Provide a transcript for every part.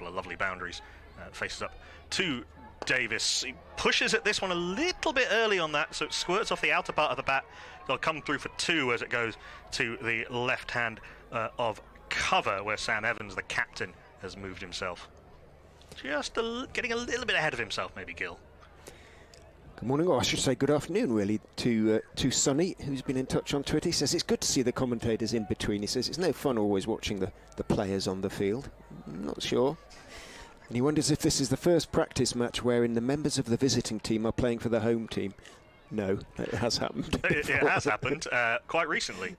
couple of lovely boundaries. Faces up to Davis. He pushes at this one a little bit early on that, so it squirts off the outer part of the bat. They'll come through for 2 as it goes to the left hand of cover, where Sam Evans, the captain, has moved himself. Just getting a little bit ahead of himself, maybe, Gil. Good morning, or I should say good afternoon, really, to Sonny, who's been in touch on Twitter. He says it's good to see the commentators in between. He says it's no fun always watching the players on the field. I'm not sure. And he wonders if this is the first practice match wherein the members of the visiting team are playing for the home team. No, it has happened. It has happened quite recently,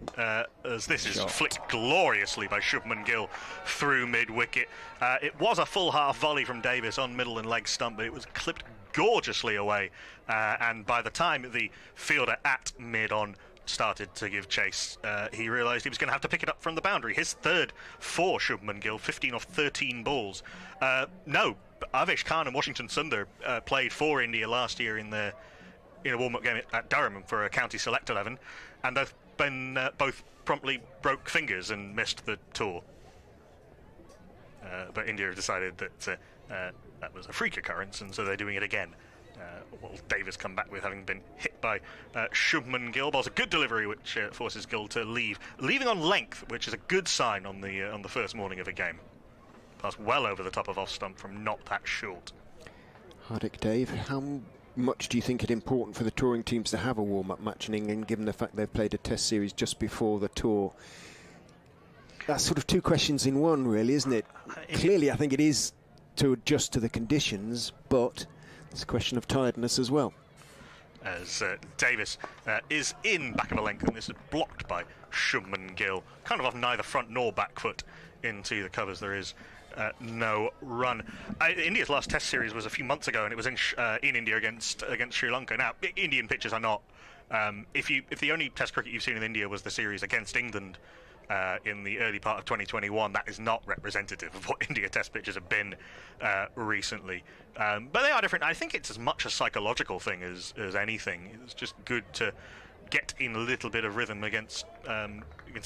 as this is flicked gloriously by Shubman Gill through mid-wicket. It was a full half volley from Davis on middle and leg stump, but it was clipped gorgeously away. And by the time the fielder at mid-on started to give chase, he realised he was going to have to pick it up from the boundary. His third for Shubman Gill, 15 off 13 balls. Avesh Khan and Washington Sundar played for India last year in a warm-up game at Durham for a county select 11, and they've been both promptly broke fingers and missed the tour. But India have decided that that was a freak occurrence, and so they're doing it again. Davis come back with having been hit by Shubman Gill. Ball's a good delivery, which forces Gill to leaving on length, which is a good sign on the first morning of a game. Pass well over the top of off stump from not that short. Hardik, Dave, how much do you think it important for the touring teams to have a warm-up match in England, given the fact they've played a test series just before the tour? That's sort of two questions in one, really, isn't it? Clearly, I think it is to adjust to the conditions, but it's a question of tiredness as well. As Davis is in back of a length, and this is blocked by Shubman Gill, kind of off neither front nor back foot into the covers. There is no run. India's last test series was a few months ago, and it was in India against Sri Lanka. Now, Indian pitches are not. If the only test cricket you've seen in India was the series against England in the early part of 2021, that is not representative of what India test pitches have been recently. But they are different. I think it's as much a psychological thing as anything. It's just good to get in a little bit of rhythm against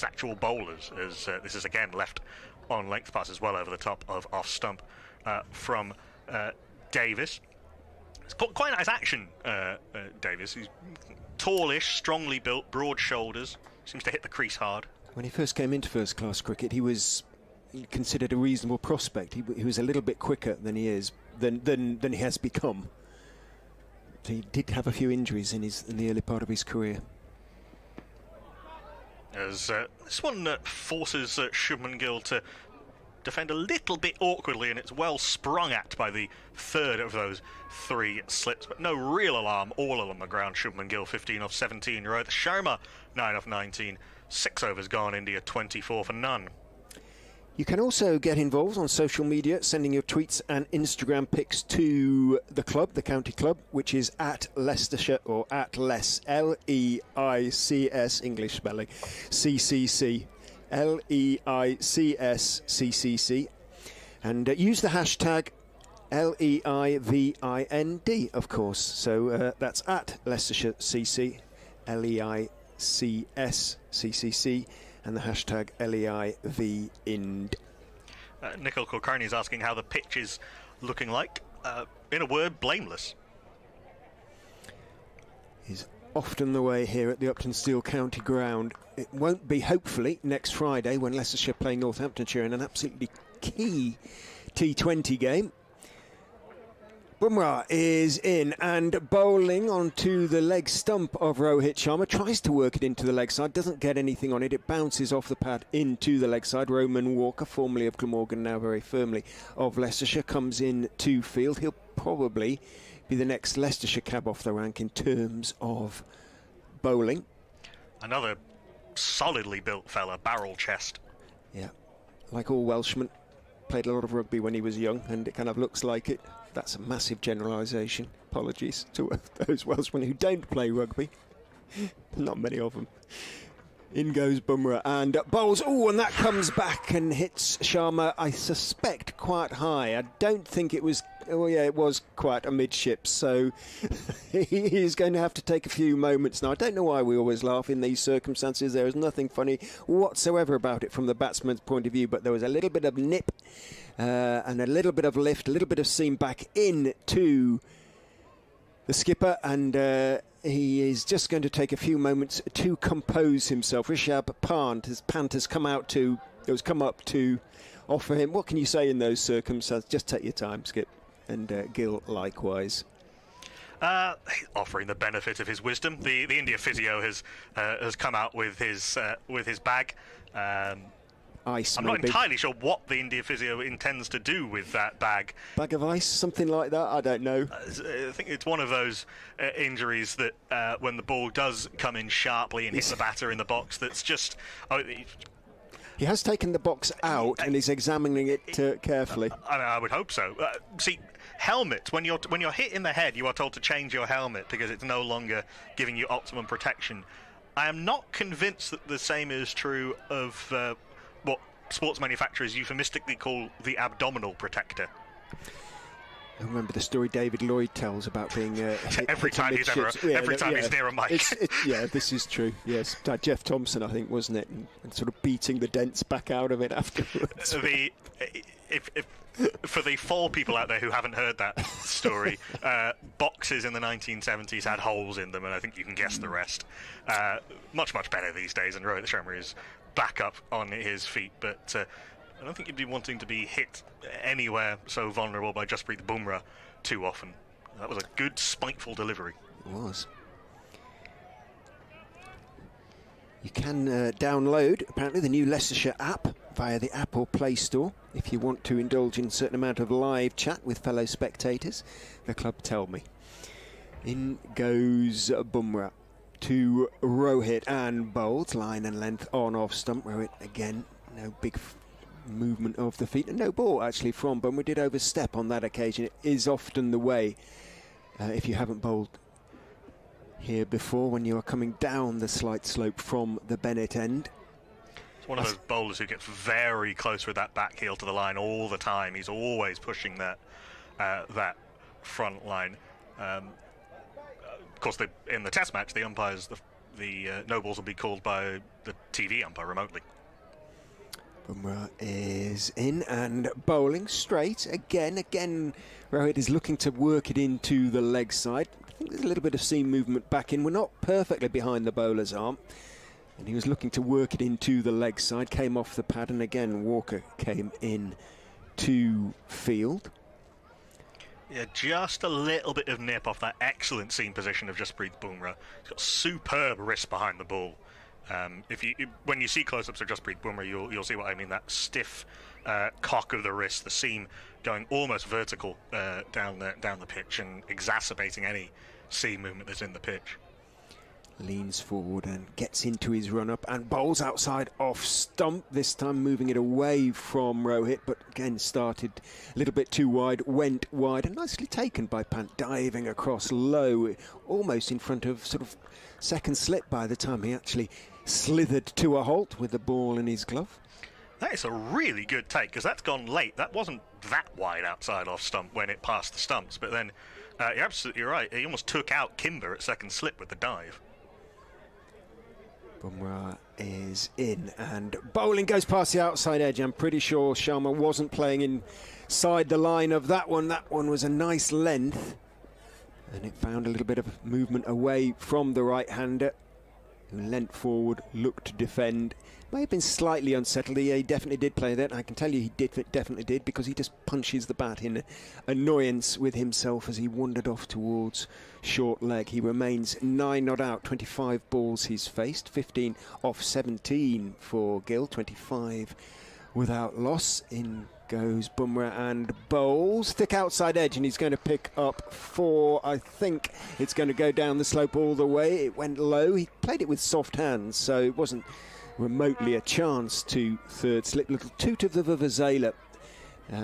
actual bowlers, as this is again left on length pass as well over the top of off stump from Davis. It's quite nice action, Davis. He's tallish, strongly built, broad shoulders, seems to hit the crease hard. When he first came into first-class cricket, he was considered a reasonable prospect. He was a little bit quicker than he has become. He did have a few injuries in the early part of his career. As this one forces Shubman Gill to defend a little bit awkwardly, and it's well sprung at by the third of those 3 slips, but no real alarm all along the ground. Shubman Gill 15 off 17. Rohit Sharma 9 off 19. 6 overs gone, India 24 for none. You can also get involved on social media, sending your tweets and Instagram pics to the club, the county club, which is at Leicestershire, or at Less, Leics, English spelling, CCC, LEICSCCC, and use the hashtag LEIVIND, of course. So that's at Leicestershire CC, LEICSCCC, and the hashtag LEIVIND. Nikhil Kulkarni is asking how the pitch is looking like. In a word, blameless. Is often the way here at the Uptonsteel County Ground. It won't be, hopefully, next Friday when Leicestershire play Northamptonshire in an absolutely key T20 game. Bumrah is in and bowling onto the leg stump of Rohit Sharma. Tries to work it into the leg side, doesn't get anything on it. It bounces off the pad into the leg side. Roman Walker, formerly of Glamorgan, now very firmly of Leicestershire, comes in to field. He'll probably be the next Leicestershire cab off the rank in terms of bowling. Another solidly built fella, barrel chest. Yeah, like all Welshmen, played a lot of rugby when he was young, and it kind of looks like it. That's a massive generalisation. Apologies to those Welshmen who don't play rugby. Not many of them. In goes Bumrah and bowls. Oh, and that comes back and hits Sharma, I suspect, quite high. I don't think it was... Oh, yeah, it was quite a midship, so he's going to have to take a few moments now. I don't know why we always laugh in these circumstances. There is nothing funny whatsoever about it from the batsman's point of view, but there was a little bit of nip and a little bit of lift, a little bit of seam back in to the skipper, and he is just going to take a few moments to compose himself. Rishabh Pant has come up to offer him. What can you say in those circumstances? Just take your time, Skip. And Gill likewise. Offering the benefit of his wisdom. The India physio has come out with his bag. Ice. I'm not entirely sure what the India physio intends to do with that bag. Bag of ice, something like that. I don't know. I think it's one of those injuries that when the ball does come in sharply and hit the batter in the box, that's just. He has taken the box out and is examining it carefully. I would hope so. See, helmet. When you're hit in the head, you are told to change your helmet because it's no longer giving you optimum protection. I am not convinced that the same is true of what sports manufacturers euphemistically call the abdominal protector. I remember the story David Lloyd tells about being every time he's near a mic. Yeah, this is true. Yes, Jeff Thompson, I think, wasn't it, and sort of beating the dents back out of it afterwards. For the 4 people out there who haven't heard that story, boxes in the 1970s had holes in them, and I think you can guess the rest. Much better these days, and Rohit Sharma is back up on his feet, but I don't think you'd be wanting to be hit anywhere so vulnerable by Jasprit Bumrah too often. That was a good, spiteful delivery. It was. You can download, apparently, the new Leicestershire app via the Apple Play Store if you want to indulge in a certain amount of live chat with fellow spectators. The club tell me. In goes Bumrah to Rohit and bowls, line and length on off stump. Rohit again, no big movement of the feet and no ball actually from Bumrah. Did overstep on that occasion. It is often the way if you haven't bowled here before when you are coming down the slight slope from the Bennett end. It's one of those bowlers who gets very close with that back heel to the line all the time. He's always pushing that front line. Of course, in the Test match, the umpires, the no balls will be called by the TV umpire remotely. Bumrah is in and bowling straight again. Rohit is looking to work it into the leg side. I think there's a little bit of seam movement back in. We're not perfectly behind the bowler's arm. And he was looking to work it into the leg side. Came off the pad, and again Walker came in to field. Yeah, just a little bit of nip off that excellent seam position of Jasprit Bumrah. He's got superb wrist behind the ball. When you see close-ups of Jasprit Bumrah, you'll see what I mean. That stiff cock of the wrist, the seam going almost vertical down the pitch and exacerbating any seam movement that's in the pitch. Leans forward and gets into his run-up and bowls outside off stump, this time moving it away from Rohit, but again started a little bit too wide, went wide, and nicely taken by Pant, diving across low, almost in front of sort of second slip by the time he actually slithered to a halt with the ball in his glove. That is a really good take, because that's gone late. That wasn't that wide outside off stump when it passed the stumps, but then you're absolutely right. He almost took out Kimber at second slip with the dive. Bumrah is in and bowling goes past the outside edge. I'm pretty sure Sharma wasn't playing inside the line of that one. That one was a nice length, and it found a little bit of movement away from the right-hander, who leant forward, looked to defend. May have been slightly unsettled. He definitely did play that. I can tell you he definitely did, because he just punches the bat in annoyance with himself as he wandered off towards short leg. He remains 9 not out, 25 balls he's faced, 15 off 17 for Gill, 25 without loss. In goes Bumrah and bowls. Thick outside edge, and he's going to pick up 4. I think it's going to go down the slope all the way. It went low. He played it with soft hands, so it wasn't remotely a chance to third slip. Little toot of the vuvuzela,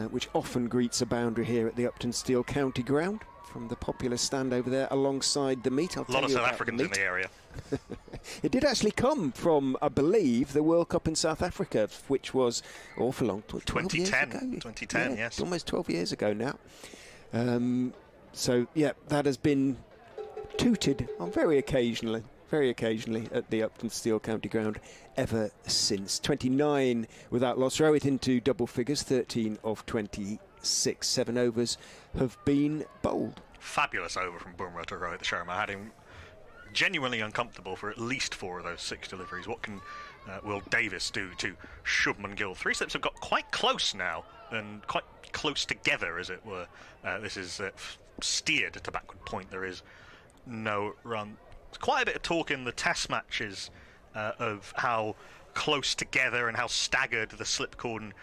which often greets a boundary here at the Uptonsteel County Ground from the popular stand over there alongside the meet. A lot of South Africans in the area. It did actually come from, I believe, the World Cup in South Africa, which was awful long. 2010. 2010, yeah, yes. Almost 12 years ago now. So, yeah, that has been tooted on very occasionally at the Uptonsteel County Ground ever since. 29 without loss. Row it into double figures, 13 of 26. 7 overs have been bowled. Fabulous over from Bumrah to Rohit Sharma. Had him genuinely uncomfortable for at least 4 of those 6 deliveries. What can Will Davis do to Shubman Gill? 3 slips have got quite close now, and quite close together, as it were. This is steered to backward point. There is no run. There's quite a bit of talk in the test matches of how close together and how staggered the slip cordon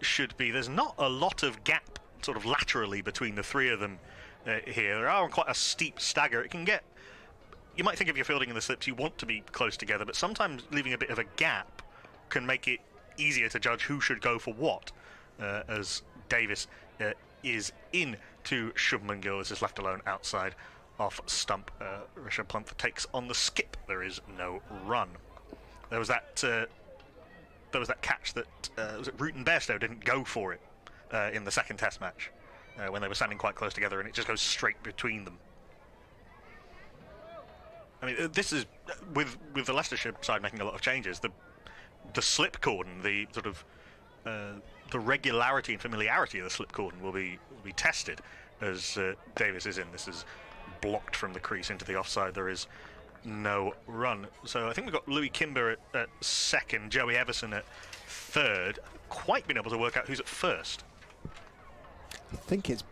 should be. There's not a lot of gap sort of laterally between the 3 of them here. There are quite a steep stagger. It can get... You might think if you're fielding in the slips you want to be close together, but sometimes leaving a bit of a gap can make it easier to judge who should go for what, as Davis is in to Shubman Gill. This is left alone outside off stump. Rishabh Pant takes on the skip. There is no run. There was that catch that was it Root and Bairstow didn't go for it in the second test match when they were standing quite close together, and it just goes straight between them. I mean, this is with the Leicestershire side making a lot of changes. The slip cordon, the sort of the regularity and familiarity of the slip cordon will be tested as Davis is in. This is blocked from the crease into the offside. There is no run. So I think we've got Louis Kimber at second, Joey Everson at third. Quite been able to work out who's at first. I think is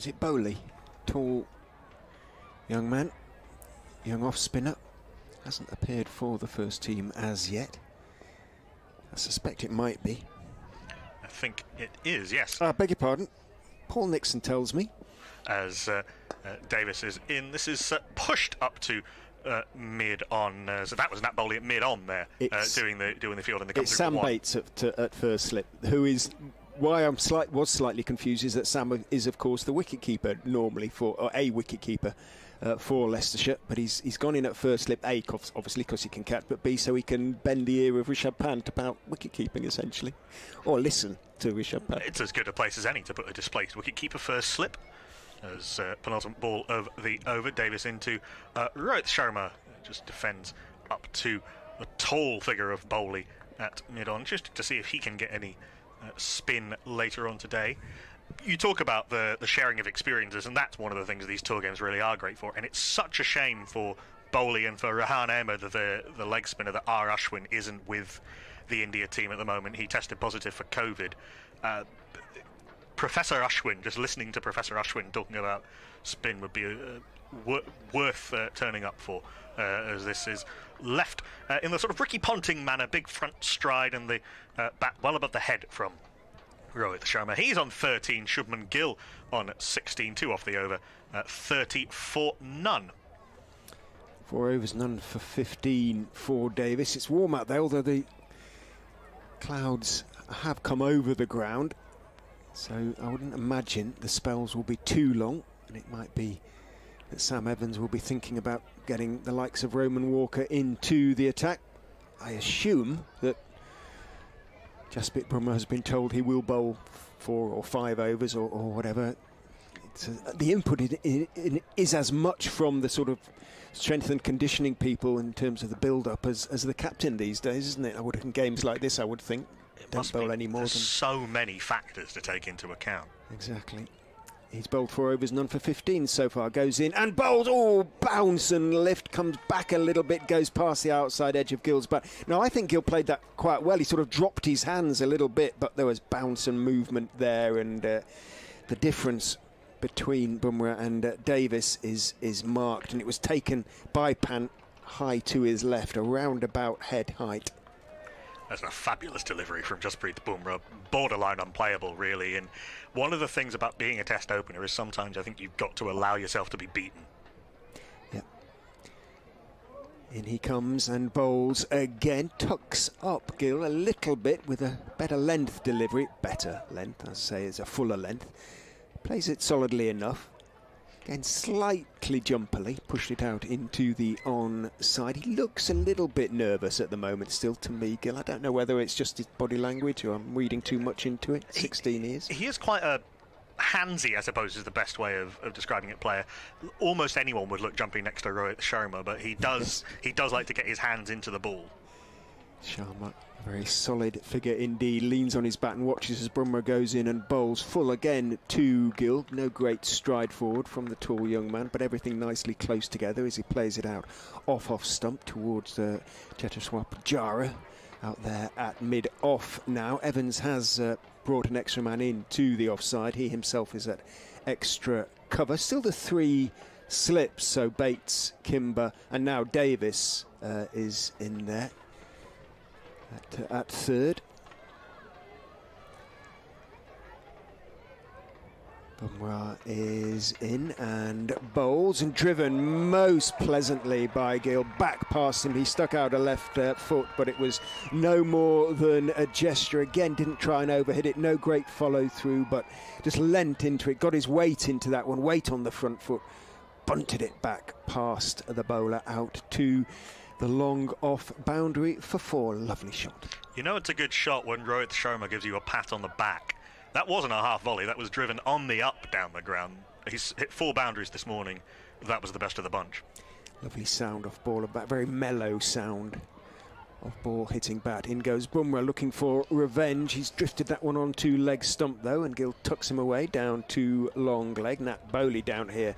it Bowley, tall young man. Young off-spinner, hasn't appeared for the first team as yet. I suspect it might be. I think it is, yes. I beg your pardon. Paul Nixon tells me. As Davis is in, this is pushed up to mid-on. So that was Nat Bowley at mid-on there, doing the field in the country. It's Sam Bates at first slip, who is... Why I'm was slightly confused is that Sam is, of course, the wicket-keeper normally or a wicket-keeper for Leicestershire, but he's gone in at first slip, A, obviously because he can catch, but B, so he can bend the ear of Rishabh Pant about wicket-keeping, essentially, or listen to Rishabh Pant. It's as good a place as any to put a displaced wicket-keeper first slip. As penultimate ball of the over, Davis into Rohit Sharma, just defends up to the tall figure of Bowley at mid-on, just to see if he can get any spin later on today. You talk about the sharing of experiences, and that's one of the things these tour games really are great for, and it's such a shame for Bowley and for Rehan Ahmed, the leg spinner, that R. Ashwin isn't with the India team at the moment. He tested positive for COVID. Professor Ashwin, just listening to Professor Ashwin talking about spin would be worth turning up for, as this is left in the sort of Ricky Ponting manner, big front stride and the bat well above the head from Rohit Sharma. He's on 13, Shubman Gill on 16, 2 off the over, 30 for none. 4 overs, none for 15 for Davis. It's warm out there, although the clouds have come over the ground, so I wouldn't imagine the spells will be too long, and it might be that Sam Evans will be thinking about getting the likes of Roman Walker into the attack. I assume that Jasprit Bumrah has been told he will bowl 4 or 5 overs or whatever. The input is as much from the sort of strength and conditioning people in terms of the build-up as the captain these days, isn't it? I would, in games like this, I would think, don't bowl any more than... so many factors to take into account. Exactly. He's bowled 4 overs, none for 15 so far. Goes in and bowls. Oh, bounce and lift. Comes back a little bit. Goes past the outside edge of Gill's bat. No, I think Gill played that quite well. He sort of dropped his hands a little bit, but there was bounce and movement there. And the difference between Bumrah and Davis is marked. And it was taken by Pant high to his left, around about head height. That's a fabulous delivery from Jasprit Bumrah, borderline unplayable, really. And one of the things about being a test opener is sometimes I think you've got to allow yourself to be beaten. Yeah. In he comes and bowls again, tucks up Gill a little bit with a better length delivery. Better length, I say, it's a fuller length. Plays it solidly enough. Again, slightly jumpily, pushed it out into the onside. He looks a little bit nervous at the moment still to me, Gil. I don't know whether it's just his body language or I'm reading too much into it. 16 years. He is quite a handsy, I suppose, is the best way of describing it, player. Almost anyone would look jumping next to Rohit Sharma, but he does like to get his hands into the ball. Sharma, a very solid figure indeed, leans on his bat and watches as Brummer goes in and bowls full again to Gill. No great stride forward from the tall young man, but everything nicely close together as he plays it out off stump towards Cheteshwar Pujara out there at mid-off now. Evans has brought an extra man in to the offside. He himself is at extra cover. Still the 3 slips, so Bates, Kimber and now Davis is in there at third. Bumrah is in and bowls and driven most pleasantly by Gill. Back past him, he stuck out a left foot, but it was no more than a gesture. Again, didn't try and overhit it, no great follow through, but just leant into it, got his weight into that one, weight on the front foot, bunted it back past the bowler out to the long off boundary for 4. Lovely shot. You know it's a good shot when Rohit Sharma gives you a pat on the back. That wasn't a half volley, that was driven on the up down the ground. He's hit 4 boundaries this morning. That was the best of the bunch. Lovely sound off ball, a bat, very mellow sound of ball hitting bat. In goes Bumrah looking for revenge. He's drifted that one onto leg stump though, and Gill tucks him away down to long leg. Nat Bowley down here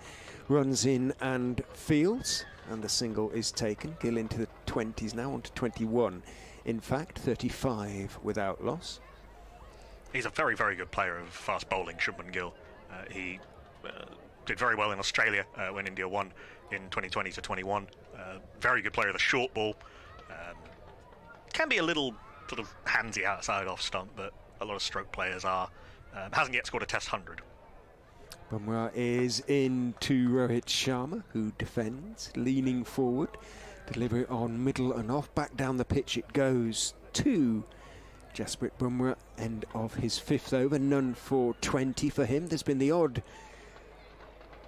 runs in and fields, and the single is taken. Gill into the 20s now, on to 21. In fact, 35 without loss. He's a very, very good player of fast bowling, Shubman Gill. He did very well in Australia when India won in 2020 to 21. Very good player of the short ball. Can be a little sort of handsy outside off stump, but a lot of stroke players are. Hasn't yet scored a Test 100. Bumrah is in to Rohit Sharma, who defends, leaning forward. Delivery on middle and off. Back down the pitch it goes to Jasprit Bumrah, end of his 5th over, none for 20 for him. There's been the odd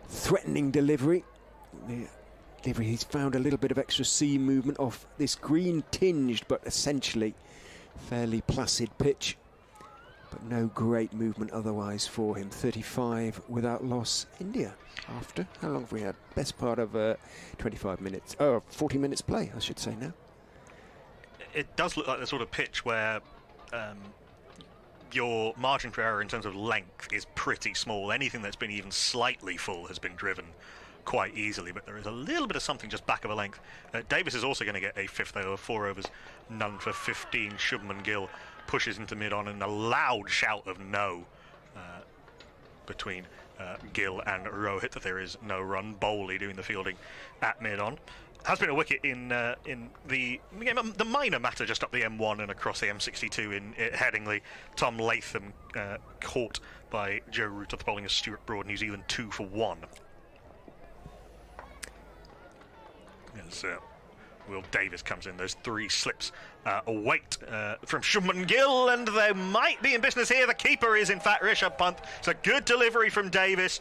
threatening delivery. He's found a little bit of extra seam movement off this green tinged but essentially fairly placid pitch, but no great movement otherwise for him. 35 without loss. India after, how long have we had? Best part of 25 minutes, 40 minutes play I should say now. It does look like the sort of pitch where your margin for error in terms of length is pretty small. Anything that's been even slightly full has been driven quite easily, but there is a little bit of something just back of a length. Davis is also going to get a 5th over, 4 overs, none for 15. Shubman Gill pushes into mid-on, and a loud shout of no between Gill and Rohit that there is no run. Bowley doing the fielding at mid-on. Has been a wicket in the minor matter just up the M1 and across the M62 in Headingley. Tom Latham caught by Joe Root at the bowling of Stuart Broad, New Zealand 2 for 1. As Will Davis comes in, those 3 slips await from Shubman Gill, and they might be in business here. The keeper is in fact Rishabh Pant. It's a good delivery from Davis.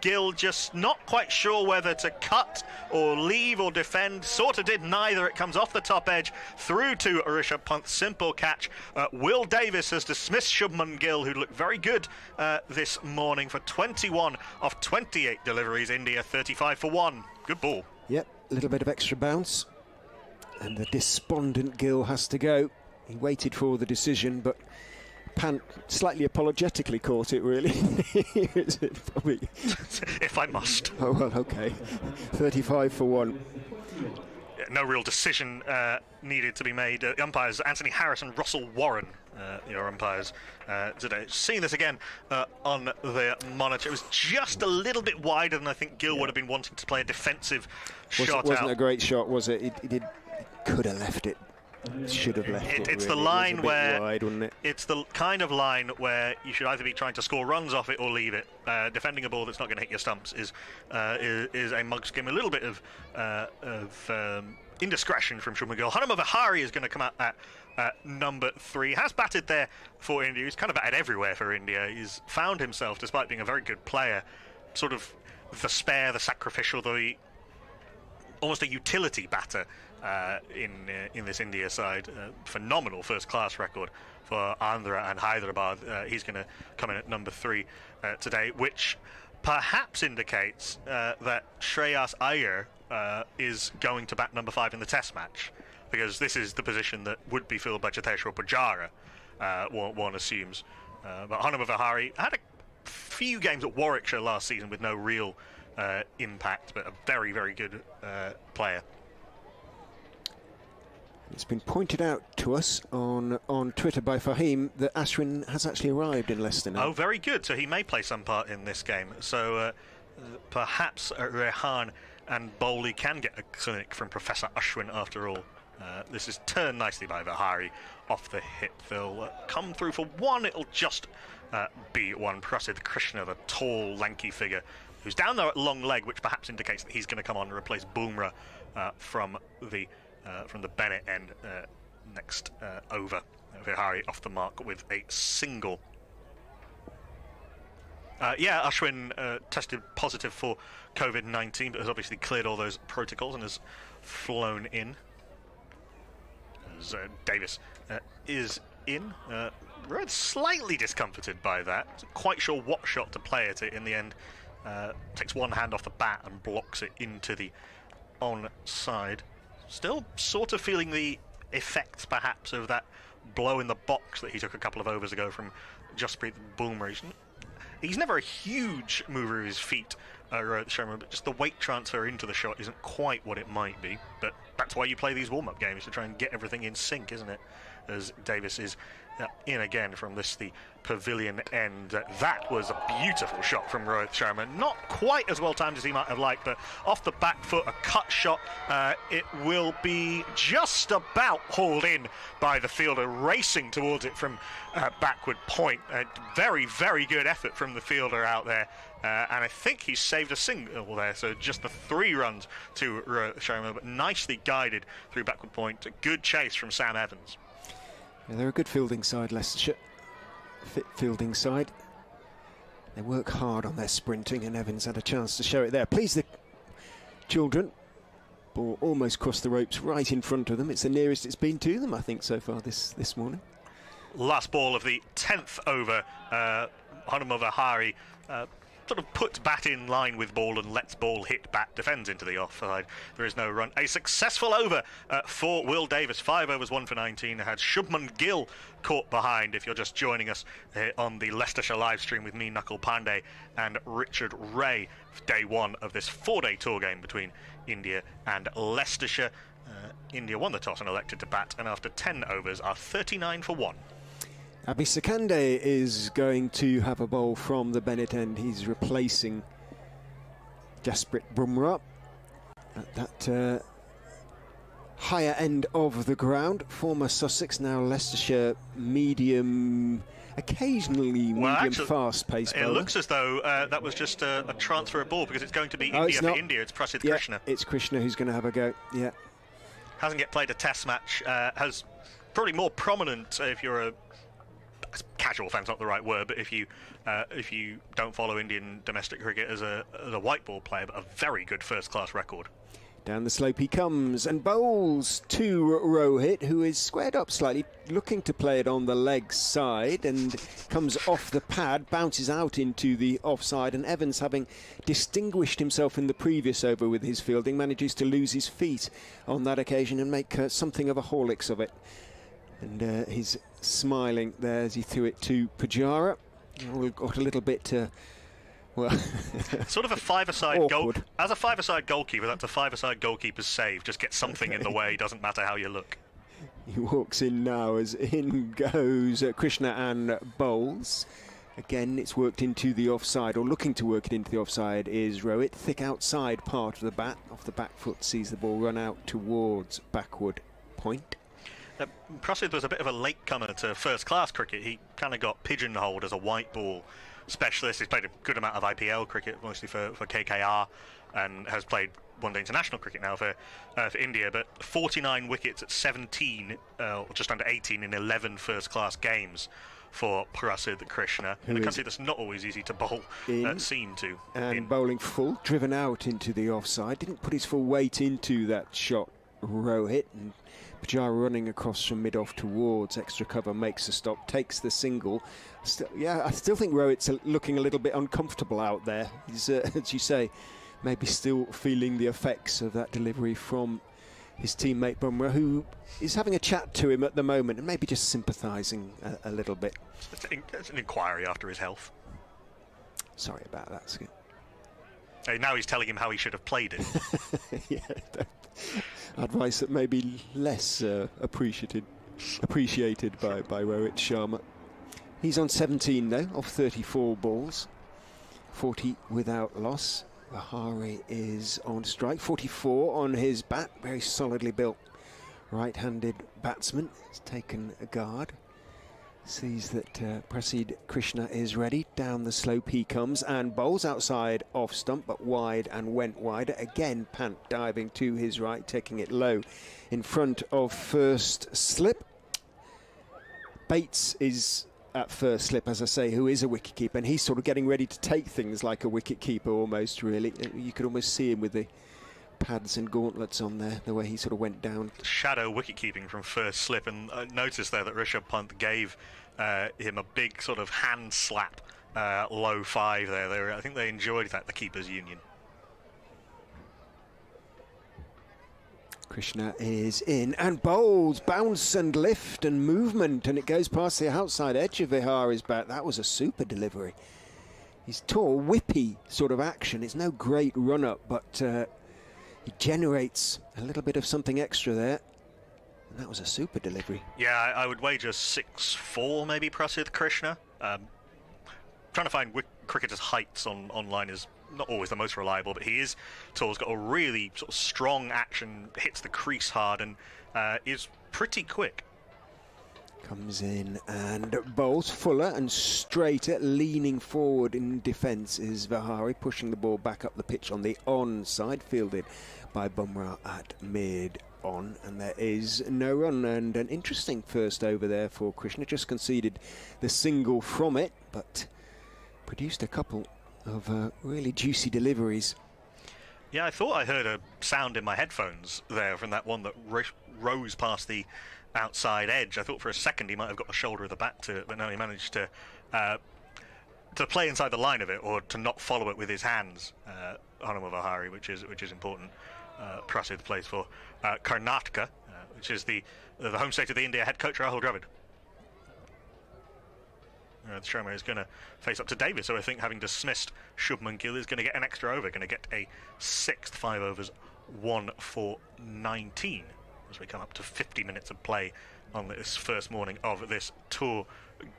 Gill just not quite sure whether to cut or leave or defend. Sort of did neither. It comes off the top edge through to Rishabh Pant. Simple catch. Will Davis has dismissed Shubman Gill, who looked very good this morning for 21 of 28 deliveries. India 35 for 1. Good ball. Yep, a little bit of extra bounce. And the despondent Gill has to go. He waited for the decision, but Pant slightly apologetically caught it, really. Probably. If I must. Oh, well, OK. 35 for 1. Yeah, no real decision needed to be made. The umpires, Anthony Harris and Russell Warren, your umpires today. Seeing this again on the monitor, it was just a little bit wider than I think Gill would have been wanting to play a defensive shot out. Wasn't a great shot, was it? He could have left it. Should have left it. It's really. the line where wide, wasn't it? It's the kind of line where you should either be trying to score runs off it or leave it. Defending a ball that's not going to hit your stumps is a mug's game. A little bit of indiscretion from Shubman Gill. Hanuman Vihari is going to come out at number 3. Has batted there for India. He's kind of batted everywhere for India. He's found himself, despite being a very good player, sort of the spare, the sacrificial, the almost a utility batter in this India side. Phenomenal first-class record for Andhra and Hyderabad. He's going to come in at number 3 today, which perhaps indicates that Shreyas Iyer is going to bat number 5 in the Test match, because this is the position that would be filled by Cheteshwar Pujara, one assumes. But Hanuman Vihari had a few games at Warwickshire last season with no real impact, but a very, very good player. It's been pointed out to us on Twitter by Fahim that Ashwin has actually arrived in Leicester now. Oh, very good. So he may play some part in this game. So perhaps Rehan and Bowley can get a clinic from Professor Ashwin after all. This is turned nicely by Vihari off the hip. They'll come through for one. It'll just be one. Prasidh Krishna, the tall, lanky figure, who's down there at long leg, which perhaps indicates that he's going to come on and replace Bumrah from the Bennett end next over. Vihari off the mark with a single. Ashwin tested positive for COVID-19, but has obviously cleared all those protocols and has flown in. As Davis is in. Red slightly discomforted by that. Not quite sure what shot to play at it in the end. Takes one hand off the bat and blocks it into the onside. Still sort of feeling the effects, perhaps, of that blow in the box that he took a couple of overs ago from Jasprit Bumrah. He's never a huge mover of his feet, Rohit Sharma, but just the weight transfer into the shot isn't quite what it might be. But that's why you play these warm-up games, to try and get everything in sync, isn't it? As Davis is in again from the pavilion end. That was a beautiful shot from Rohit Sharma. Not quite as well timed as he might have liked, but off the back foot, a cut shot. It will be just about hauled in by the fielder, racing towards it from backward point. A very, very good effort from the fielder out there. And I think he's saved a single there, so just the 3 runs to Rohit Sharma, but nicely guided through backward point. A good chase from Sam Evans. Yeah, they're a good fielding side, Leicestershire. Fit fielding side. They work hard on their sprinting, and Evans had a chance to show it there. Please, the children. Ball almost crossed the ropes right in front of them. It's the nearest it's been to them, I think, so far this morning. Last ball of the 10th over. Hanuman Vihari sort of puts bat in line with ball and lets ball hit bat, defends into the offside. There is no run. A successful over for Will Davis. 5 overs, 1 for 19. Had Shubman Gill caught behind. If you're just joining us on the Leicestershire live stream with me, Knuckle Pandey, and Richard Ray, day 1 of this 4-day tour game between India and Leicestershire. India won the toss and elected to bat, and after 10 overs are 39 for 1. Abhi Sakande is going to have a bowl from the Bennett end. He's replacing Jasprit Bumrah at that higher end of the ground. Former Sussex, now Leicestershire medium, occasionally medium fast-paced bowler. It looks as though that was just a transfer of ball, because it's going to be India for India. It's Prasidh Krishna. It's Krishna who's going to have a go. Yeah. Hasn't yet played a Test match. Has probably more prominent if you're a casual fan's not the right word, but if you don't follow Indian domestic cricket as a white ball player, but a very good first-class record. Down the slope he comes and bowls to Rohit, who is squared up slightly, looking to play it on the leg side, and comes off the pad, bounces out into the offside, and Evans, having distinguished himself in the previous over with his fielding, manages to lose his feet on that occasion and make something of a Horlicks of it. And he's smiling there as he threw it to Pujara. We got a little bit, well, sort of a five-a-side goal. As a five-a-side goalkeeper, that's a five-a-side goalkeeper's save. Just get something in the way. Doesn't matter how you look. He walks in now as in goes Krishna and bowls. Again, it's worked into the offside, or looking to work it into the offside is Rohit. Thick outside part of the bat, off the back foot, sees the ball run out towards backward point. Prasidh was a bit of a latecomer to first-class cricket. He kind of got pigeonholed as a white ball specialist. He's played a good amount of IPL cricket, mostly for KKR, and has played one-day international cricket now for India. But 49 wickets at 17, or just under 18 in 11 first-class games for Prasid Krishna. In a country that's not always easy to bowl, seen to. And bowling full, driven out into the offside. Didn't put his full weight into that shot, Rohit. And Pujara running across from mid-off towards extra cover, makes a stop, takes the single. I still think Rohit's looking a little bit uncomfortable out there. He's, as you say, maybe still feeling the effects of that delivery from his teammate Bumrah, who is having a chat to him at the moment and maybe just sympathising a little bit. It's an inquiry after his health. Sorry about that, Skip. Now he's telling him how he should have played it. Yeah, advice that may be less appreciated by Rohit Sharma. He's on 17 though, of 34 balls, 40 without loss. Vihari is on strike, 44 on his bat, very solidly built right-handed batsman. He's taken a guard, sees that Prasid Krishna is ready. Down the slope he comes and bowls outside off stump, but wide and went wider. Again, Pant diving to his right, taking it low in front of first slip. Bates is at first slip, as I say, who is a wicketkeeper, and he's sort of getting ready to take things like a wicketkeeper almost, really. You could almost see him with the pads and gauntlets on there, the way he sort of went down. Shadow wicketkeeping from first slip, and notice there that Rishabh Pant gave him a big sort of hand slap, low 5 there. I think they enjoyed that, the keepers' union. Krishna is in and bowls, bounce and lift and movement, and it goes past the outside edge of Vihari's bat. That was a super delivery. He's tall, whippy sort of action. It's no great run-up, but he generates a little bit of something extra there. And that was a super delivery. Yeah, I would wager 6-4 maybe Prasid Krishna. Trying to find cricketers' heights online is not always the most reliable, but he is tall. He's got a really sort of strong action, hits the crease hard, and is pretty quick. Comes in and bowls fuller and straighter, leaning forward in defence is Vihari, pushing the ball back up the pitch on the on side, fielded by Bumrah at mid-on, and there is no run. And an interesting first over there for Krishna. Just conceded the single from it, but produced a couple of really juicy deliveries. Yeah, I thought I heard a sound in my headphones there from that one that rose past the outside edge. I thought for a second he might have got the shoulder of the bat to it, but no, he managed to play inside the line of it, or to not follow it with his hands. Hanuma Vihari, which is important. Prasid plays for Karnataka, which is the home state of the India head coach Rahul Dravid. The Sharma is going to face up to Davis, so I think having dismissed Shubman Gill is going to get an extra over, going to get a 6th, 5 overs, 1 for 19 as we come up to 50 minutes of play on this first morning of this tour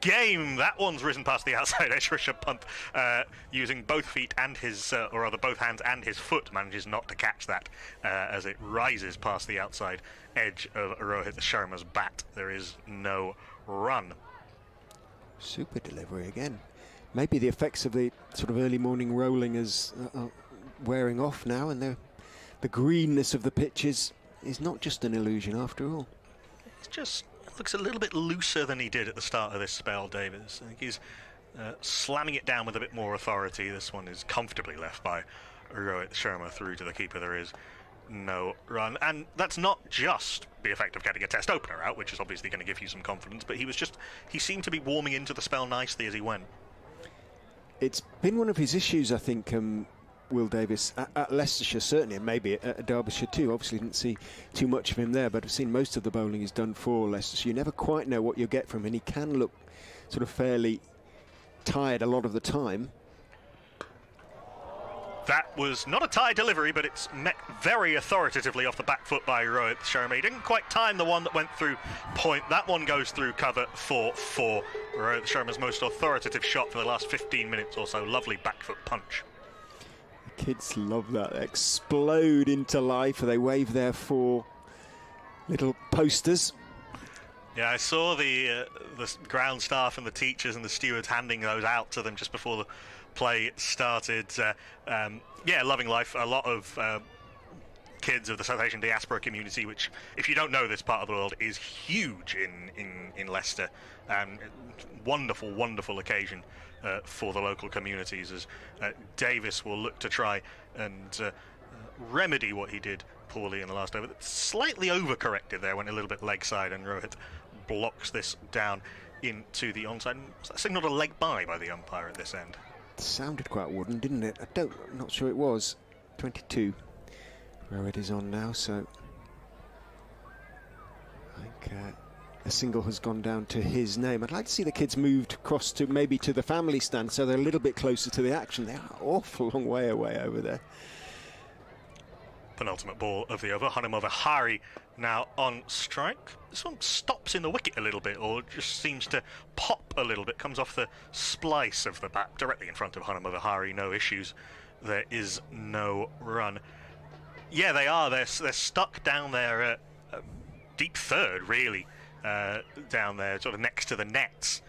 game. That one's risen past the outside edge. Rishabh Pant using both feet and his, or rather both hands and his foot, manages not to catch that as it rises past the outside edge of Rohit Sharma's bat. There is no run. Super delivery again. Maybe the effects of the sort of early morning rolling is wearing off now, and the greenness of the pitch is not just an illusion after all. It just looks a little bit looser than he did at the start of this spell, Davis. I think he's slamming it down with a bit more authority. This one is comfortably left by Rohit Sharma through to the keeper. There is no run, and that's not just the effect of getting a test opener out, which is obviously going to give you some confidence, but he seemed to be warming into the spell nicely as he went. It's been one of his issues, I think, Will Davis, at Leicestershire certainly, and maybe at Derbyshire too. Obviously didn't see too much of him there, but I've seen most of the bowling he's done for Leicestershire. You never quite know what you'll get from him, and he can look sort of fairly tired a lot of the time. That was not a tie delivery, but it's met very authoritatively off the back foot by Rohit Sharma. He didn't quite time the one that went through point. That one goes through cover for 4. Rohit Sharma's most authoritative shot for the last 15 minutes or so. Lovely back foot punch. The kids love that. They explode into life. They wave their 4 little posters. Yeah, I saw the ground staff and the teachers and the stewards handing those out to them just before the play started. Yeah, loving life. A lot of kids of the South Asian diaspora community, which, if you don't know this part of the world, is huge in Leicester. Wonderful, wonderful occasion for the local communities, as Davis will look to try and remedy what he did poorly in the last over. Slightly overcorrected there, went a little bit leg side, and Rohit blocks this down into the onside. Was that signalled a leg by the umpire at this end? It sounded quite wooden, didn't it? I'm not sure it was. 22. Rohit is on now, so I think a single has gone down to his name. I'd like to see the kids moved across to maybe to the family stand, so they're a little bit closer to the action. They are an awful long way away over there. Penultimate ball of the over. Hanuma Vihari now on strike. This one stops in the wicket a little bit, or just seems to pop a little bit. Comes off the splice of the bat directly in front of Hanuma Vihari. No issues. There is no run. Yeah, they are. They're stuck down there, deep third, really, down there, sort of next to the nets.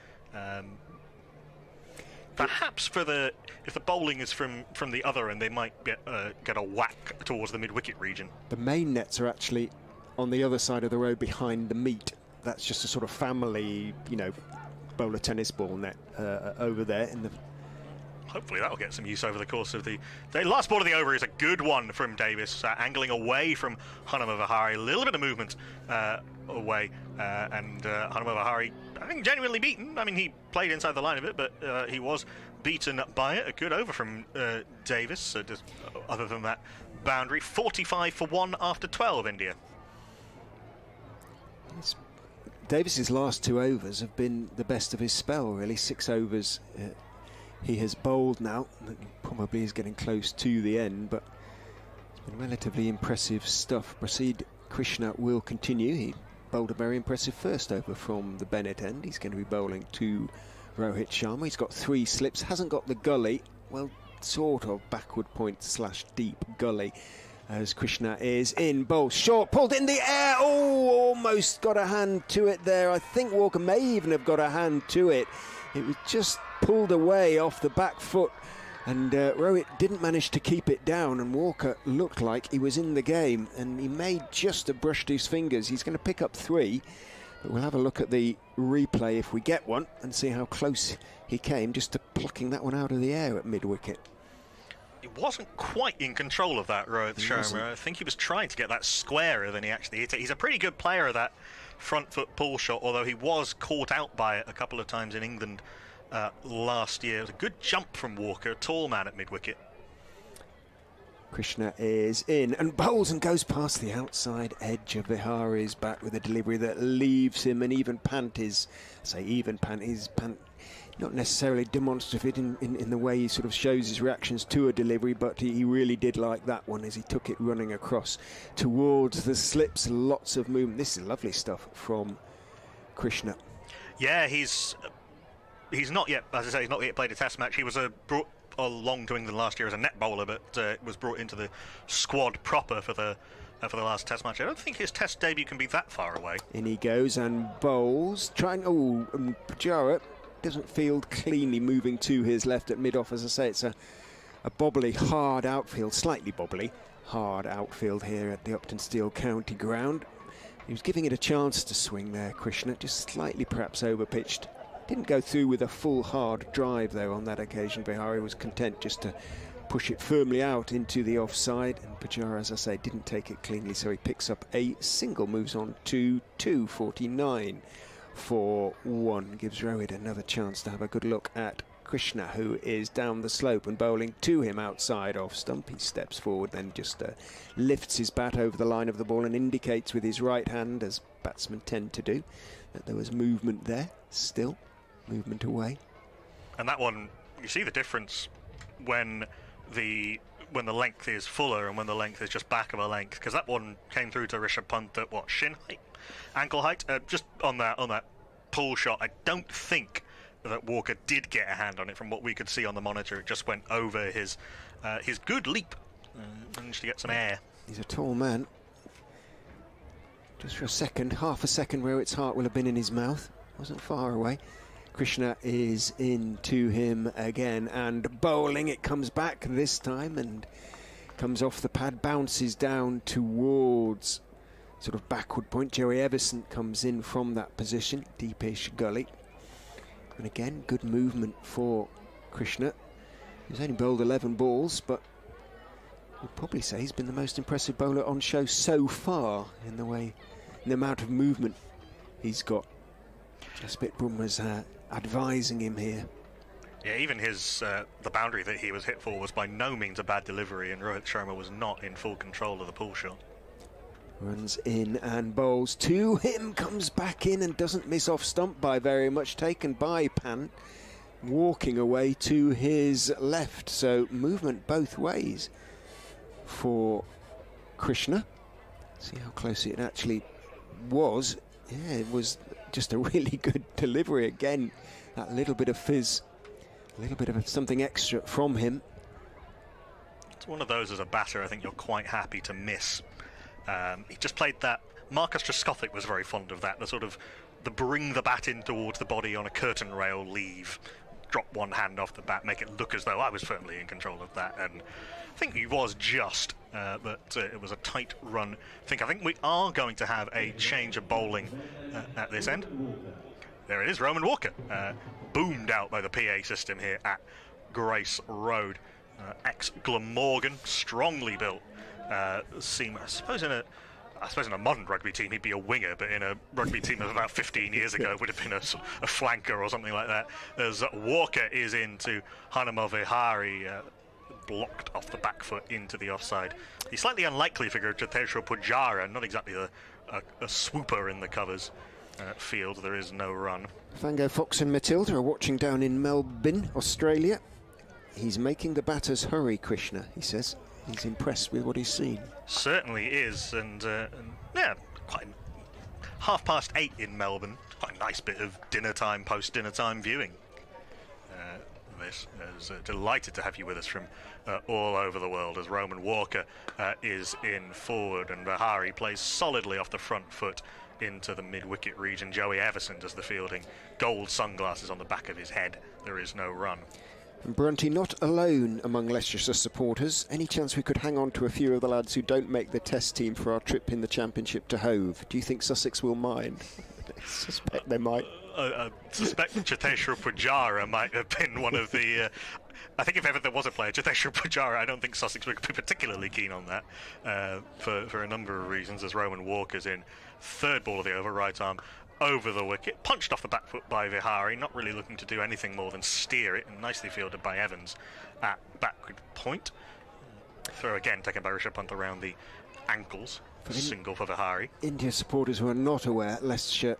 Perhaps if the bowling is from the other end, they might get a whack towards the mid-wicket region. The main nets are actually on the other side of the road behind the meet. That's just a sort of family, bowler tennis ball net over there in the. Hopefully that'll get some use over the course of the last ball of the over is a good one from Davis, angling away from Hanuma Vihari. A little bit of movement away, and Hanuma Vihari, I think, genuinely beaten. I mean, he played inside the line of it, but he was beaten by it. A good over from Davis, just, other than that boundary. 45 for 1 after 12, India. Davis's last 2 overs have been the best of his spell, really. 6 overs. He has bowled now, probably is getting close to the end, but it's been relatively impressive stuff. Prasid Krishna will continue. He bowled a very impressive first over from the Bennett end. He's going to be bowling to Rohit Sharma. He's got 3 slips, hasn't got the gully, well, sort of backward point / deep gully, as Krishna is in, bowl short, pulled in the air. Oh, almost got a hand to it there. I think Walker may even have got a hand to it. It was just pulled away off the back foot, and Rohit didn't manage to keep it down, and Walker looked like he was in the game, and he may just have brushed his fingers. He's going to pick up 3, but we'll have a look at the replay if we get one and see how close he came just to plucking that one out of the air at mid-wicket. He wasn't quite in control of that, Rohit Sharma. I think he was trying to get that squarer than he actually hit it. He's a pretty good player of that front foot pull shot, although he was caught out by it a couple of times in England last year. It was a good jump from Walker, a tall man at mid-wicket. Krishna is in and bowls and goes past the outside edge of Vihari's bat with a delivery that leaves him an even pant. His pant, not necessarily demonstrative in the way he sort of shows his reactions to a delivery, but he really did like that one as he took it running across towards the slips. Lots of movement. This is lovely stuff from Krishna. Yeah, he's not yet, as I say, he's not yet played a test match. He was brought along to England last year as a net bowler, but was brought into the squad proper for the last test match. I don't think his test debut can be that far away. In he goes and bowls, and Pujara doesn't field cleanly, moving to his left at mid-off. As I say, it's a bobbly, hard outfield, slightly bobbly, hard outfield here at the Uptonsteel County ground. He was giving it a chance to swing there, Krishna, just slightly perhaps overpitched. Didn't go through with a full hard drive though on that occasion. Vihari was content just to push it firmly out into the offside, and Pujara, as I say, didn't take it cleanly, so he picks up a single, moves on to 249 for 1. Gives Rohit another chance to have a good look at Krishna, who is down the slope and bowling to him outside off stump. He steps forward, then just lifts his bat over the line of the ball and indicates with his right hand, as batsmen tend to do, that there was movement there. Still movement away. And that one, you see the difference when the length is fuller and when the length is just back of a length, because that one came through to Rishabh Pant at what, shin height, ankle height, just on that pull shot. I don't think that Walker did get a hand on it from what we could see on the monitor. It just went over his good leap, managed to get some air. He's a tall man. Just for a second, half a second, Rohit's heart will have been in his mouth. Wasn't far away. Krishna is into him again and bowling. It comes back this time and Comes off the pad, bounces down towards sort of backward point. Joey Everson comes in from that position, deepish gully. And again, good movement for Krishna. He's only bowled 11 balls, but you'd probably say he's been the most impressive bowler on show so far in the amount of movement he's got. Jasprit Bumrah's advising him here. Yeah, even his the boundary that he was hit for was by no means a bad delivery, and Rohit Sharma was not in full control of the pull shot. Runs in and bowls to him, comes back in and doesn't miss off stump by very much, taken by Pant, walking away to his left. So movement both ways for Krishna. See how close it actually was. Yeah, it was just a really good delivery again. That little bit of fizz, a little bit of something extra from him. It's one of those as a batter I think you're quite happy to miss. He just played that. Marcus Trescothick was very fond of that, the bring the bat in towards the body on a curtain rail leave, drop one hand off the bat, make it look as though I was firmly in control of that, and I think he was just, but it was a tight run. I think we are going to have a change of bowling at this end. There it is, Roman Walker, boomed out by the PA system here at Grace Road. Ex-Glamorgan, strongly built seamer. I suppose in a modern rugby team he'd be a winger, but in a rugby team of about 15 years ago it would have been a flanker or something like that. As Walker is into Hanuma Vihari, blocked off the back foot into the offside. The slightly unlikely figure of Jiteshwar Pujara, not exactly a swooper in the covers field. There is no run. Fango Fox and Matilda are watching down in Melbourne, Australia. He's making the batters hurry, Krishna, he says. He's impressed with what he's seen. Certainly is, and yeah, quite 8:30 in Melbourne. Quite a nice bit of dinner time, post-dinner time viewing. This is delighted to have you with us from all over the world as Roman Walker is in forward, and Vihari plays solidly off the front foot into the mid-wicket region. Joey Everson does the fielding. Gold sunglasses on the back of his head. There is no run. And Brunty not alone among Leicestershire supporters. Any chance we could hang on to a few of the lads who don't make the test team for our trip in the Championship to Hove? Do you think Sussex will mind? I suspect they might. I suspect Jiteshwar Pujara might have been one of the... I think if ever there was a player, Jiteshwar Pujara, I don't think Sussex would be particularly keen on that for a number of reasons, as Roman Walker's in. Third ball of the over, right arm over the wicket, punched off the back foot by Vihari, not really looking to do anything more than steer it, and nicely fielded by Evans at backward point. Throw again taken by Rishabh Pant around the ankles, single for Vihari. India supporters who are not aware, Leicestershire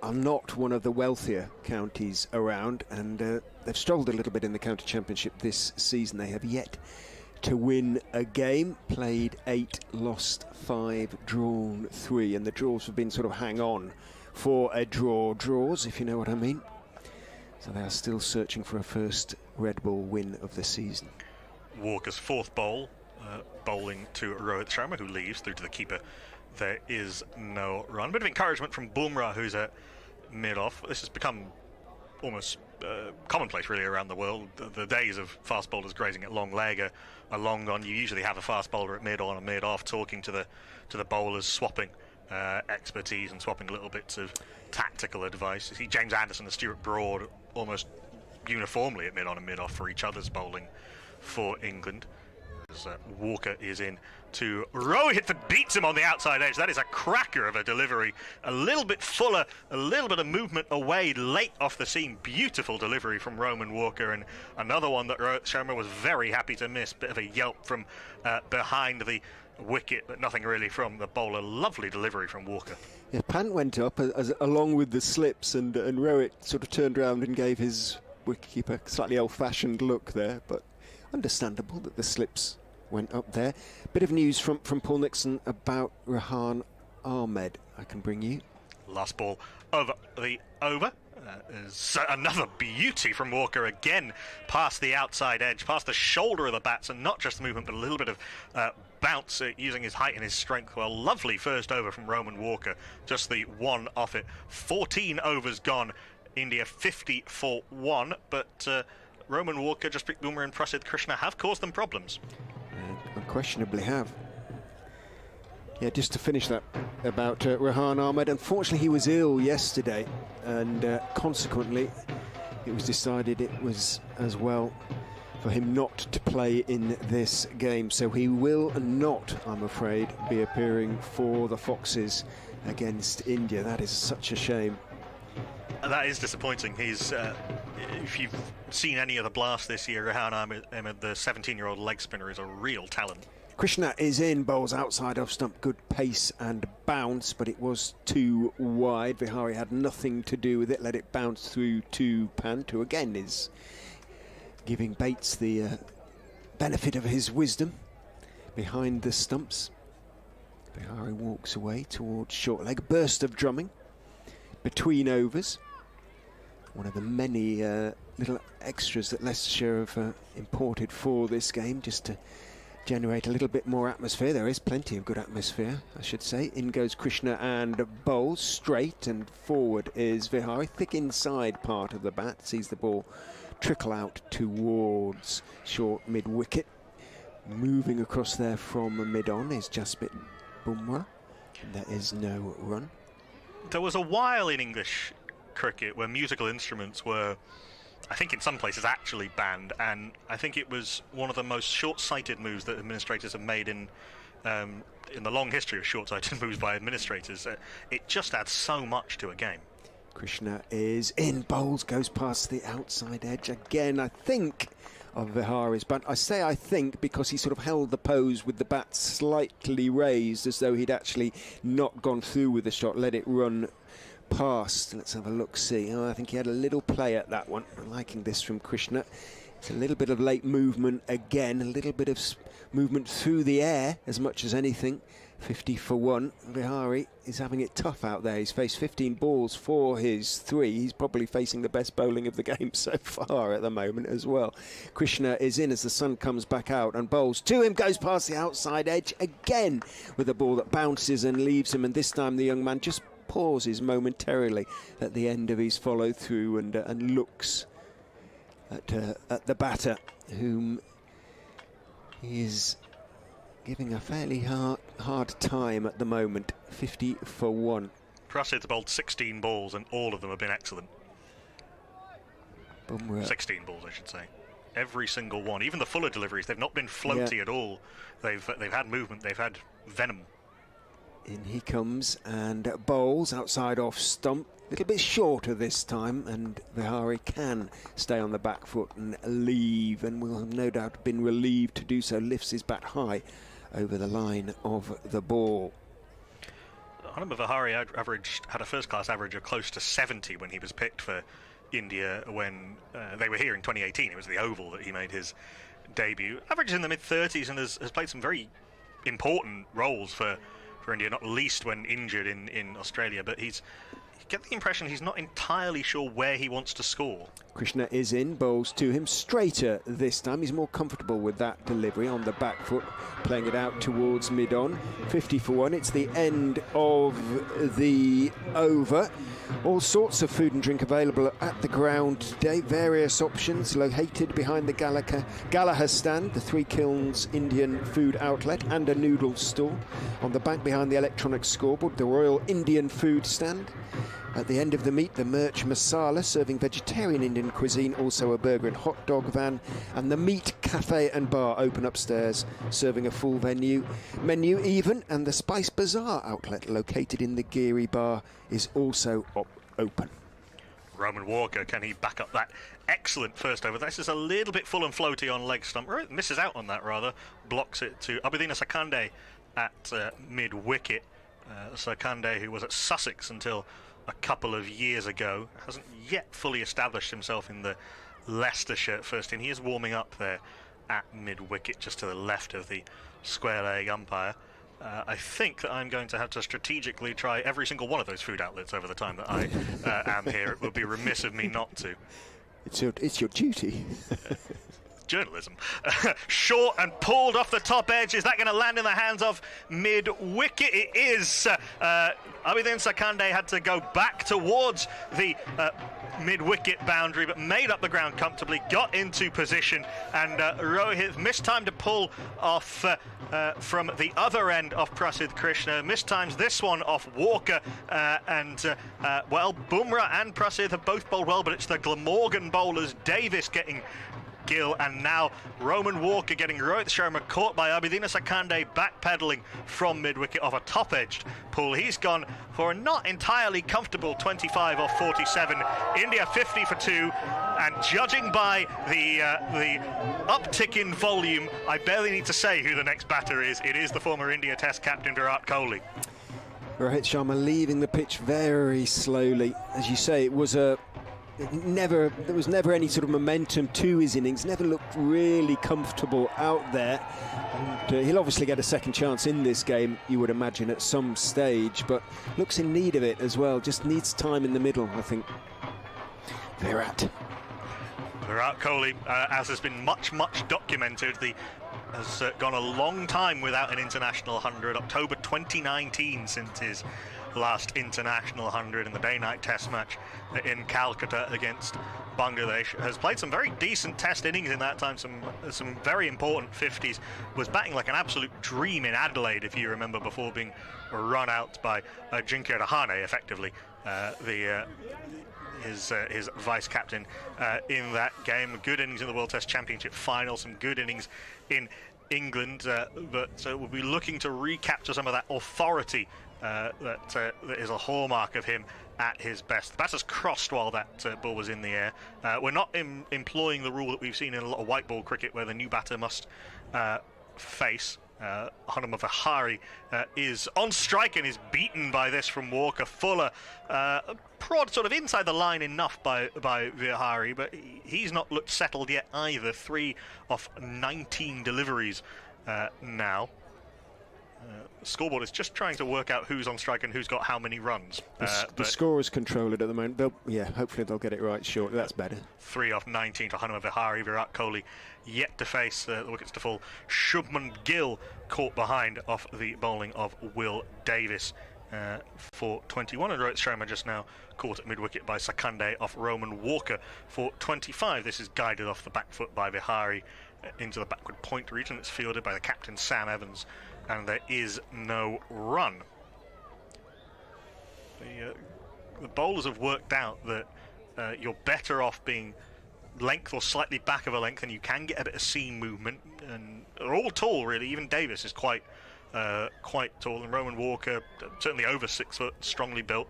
are not one of the wealthier counties around, and they've struggled a little bit in the county championship this season. They have yet to win a game, played 8, lost 5, drawn 3, and the draws have been sort of hang on for a draws, if you know what I mean. So they are still searching for a first Red Bull win of the season. Walker's fourth bowl, bowling to Rohit Sharma, who leaves through to the keeper. There is no run. Bit of encouragement from Bumrah, who's at mid-off. This has become almost commonplace, really, around the world. The days of fast bowlers grazing at long leg are long gone. You usually have a fast bowler at mid-on and mid-off talking to the bowlers, swapping expertise and swapping little bits of tactical advice. You see James Anderson and Stuart Broad almost uniformly at mid-on and mid-off for each other's bowling for England. As Walker is in to Rohit that beats him on the outside edge. That is a cracker of a delivery. A little bit fuller, a little bit of movement away late off the seam. Beautiful delivery from Roman Walker, and another one that Rohit Sharma was very happy to miss. Bit of a yelp from behind the wicket, but nothing really from the bowler. Lovely delivery from Walker. Yeah, Pant went up along with the slips, and Rohit sort of turned around and gave his wicketkeeper a slightly old-fashioned look there, but understandable that the slips went up there. Bit of news from Paul Nixon about Rehan Ahmed. I can bring you. Last ball of the over. Is another beauty from Walker again, past the outside edge, past the shoulder of the bats, and not just movement but a little bit of bounce using his height and his strength. Well, lovely first over from Roman Walker, just the one off it. 14 overs gone, India 50 for 1, but Roman Walker, Jasprit Bumrah and Prasidh Krishna have caused them problems. Unquestionably have. Yeah, just to finish that about Rehan Ahmed. Unfortunately, he was ill yesterday, and consequently, it was decided it was as well for him not to play in this game. So he will not, I'm afraid, be appearing for the Foxes against India. That is such a shame. That is disappointing. He's, if you've seen any of the blasts this year, Rehan Ahmed, the 17-year-old leg spinner, is a real talent. Krishna is in, bowls outside off stump, good pace and bounce, but it was too wide. Vihari had nothing to do with it, let it bounce through to Pant, who again is giving Bates the benefit of his wisdom behind the stumps. Vihari walks away towards short leg, burst of drumming between overs. One of the many little extras that Leicestershire have imported for this game, just to generate a little bit more atmosphere. There is plenty of good atmosphere, I should say. In goes Krishna and bowls straight, and forward is Vihari. Thick inside part of the bat, sees the ball trickle out towards short mid-wicket. Moving across there from mid-on is Jasprit Bumrah. There is no run. There was a while in English cricket where musical instruments were, I think in some places, actually banned, and I think it was one of the most short-sighted moves that administrators have made in the long history of short-sighted moves by administrators. It just adds so much to a game. Krishna is in, bowls, goes past the outside edge again, I think, of Vihari's bunt. I say I think because he sort of held the pose with the bat slightly raised, as though he'd actually not gone through with the shot, let it run past. Let's have a look-see. Oh, I think he had a little play at that one. I'm liking this from Krishna. It's a little bit of late movement again, a little bit of movement through the air as much as anything. 50 for 1. Vihari is having it tough out there. He's faced 15 balls for his 3. He's probably facing the best bowling of the game so far at the moment as well. Krishna is in as the sun comes back out and bowls to him, goes past the outside edge again with a ball that bounces and leaves him, and this time the young man just pauses momentarily at the end of his follow-through and looks at the batter, whom he is giving a fairly hard time at the moment. 50 for 1. Prasid's bowled 16 balls and all of them have been excellent. Bumrah. 16 balls, I should say. Every single one. Even the fuller deliveries, they've not been floaty at all. They've had movement, they've had venom. In he comes and bowls outside off stump. A little bit shorter this time, and Vihari can stay on the back foot and leave, and will have no doubt been relieved to do so. Lifts his bat high over the line of the ball. Hanuma Vihari had a first-class average of close to 70 when he was picked for India when they were here in 2018. It was the Oval that he made his debut. Averages in the mid-30s and has played some very important roles for India, not least when injured in Australia, but you get the impression he's not entirely sure where he wants to score. Krishna is in, bowls to him, straighter this time. He's more comfortable with that delivery on the back foot, playing it out towards mid-on. 50 for 1. It's the end of the over. All sorts of food and drink available at the ground today. Various options located behind the Gallagher stand, the Three Kilns Indian food outlet, and a noodle stall. On the back behind the electronic scoreboard, the Royal Indian food stand. At the end of the meet, the Mirch Masala, serving vegetarian Indian cuisine, also a burger and hot dog van, and the Meat Cafe and Bar open upstairs, serving a full menu even, and the Spice Bazaar outlet, located in the Geary Bar, is also open. Roman Walker, can he back up that excellent first over? This is a little bit full and floaty on leg stump. Misses out on that, rather. Blocks it to Abhidina Sakande at mid-wicket. Sakande, who was at Sussex until a couple of years ago, hasn't yet fully established himself in the Leicestershire first team. He is warming up there at mid-wicket, just to the left of the square leg umpire. I think that I'm going to have to strategically try every single one of those food outlets over the time that I am here. It would be remiss of me not to. It's your duty. journalism. Short and pulled off the top edge. Is that going to land in the hands of mid-wicket? It is. Abidin Sakande had to go back towards the mid-wicket boundary, but made up the ground comfortably, got into position, and Rohit mistimed to pull off from the other end of Prasidh Krishna, mistimes this one off Walker, well, Bumrah and Prasidh have both bowled well, but it's the Glamorgan bowlers, Davis getting Gill, and now Roman Walker getting Rohit Sharma caught by Abidina Sakande backpedaling from mid-wicket off a top-edged pull. He's gone for a not entirely comfortable 25 off 47. India 50 for 2, and judging by the uptick in volume, I barely need to say who the next batter is. It is the former India Test captain Virat Kohli. Rohit Sharma leaving the pitch very slowly. As you say, it was there was never any sort of momentum to his innings, never looked really comfortable out there. And he'll obviously get a second chance in this game, you would imagine, at some stage, but looks in need of it as well. Just needs time in the middle, I think. Virat Kohli, as has been much documented, has gone a long time without an international 100. October 2019 since his last international 100 in the day-night test match in Calcutta against Bangladesh. Has played some very decent test innings in that time, some very important 50s. Was batting like an absolute dream in Adelaide, if you remember, before being run out by Ajinkya Rahane, effectively his vice captain in that game. Good innings in the World Test Championship final, some good innings in England, but we'll be looking to recapture some of that authority that is a hallmark of him at his best. The batter's crossed while that ball was in the air. We're not employing the rule that we've seen in a lot of white ball cricket, where the new batter must face. Hanuman Vihari is on strike and is beaten by this from Walker. Fuller prod sort of inside the line enough by Vihari, but he's not looked settled yet either. 3 off 19 deliveries now. The scoreboard is just trying to work out who's on strike and who's got how many runs. The score is controlled at the moment. Hopefully they'll get it right shortly. That's better. 3 off 19 for Hanuman Vihari. Virat Kohli yet to face the wickets to fall. Shubman Gill caught behind off the bowling of Will Davis for 21, and Rohit Sharma just now caught at mid-wicket by Sakande off Roman Walker for 25. This is guided off the back foot by Vihari into the backward point region. It's fielded by the captain Sam Evans, and there is no run. The bowlers have worked out that you're better off being length or slightly back of a length, and you can get a bit of seam movement, and they're all tall really. Even Davis is quite tall, and Roman Walker certainly over 6 foot, strongly built.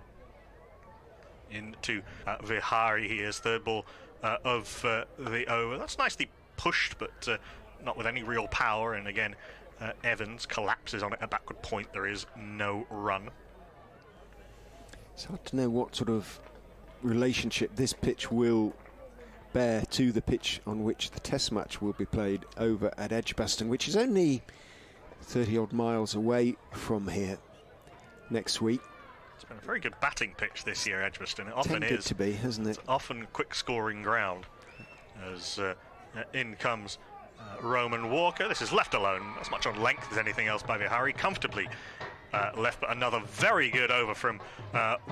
Into Vihari, he is third ball of the over. That's nicely pushed, but not with any real power, and again Evans collapses on it at backward point. There is no run. It's hard to know what sort of relationship this pitch will bear to the pitch on which the test match will be played over at Edgbaston, which is only 30 odd miles away from here next week. It's been a very good batting pitch this year, Edgbaston. It often Tended is. To be, hasn't it? It's often quick scoring ground. As in comes Roman Walker. This is left alone, as much on length as anything else by Vihari. Comfortably left, but another very good over from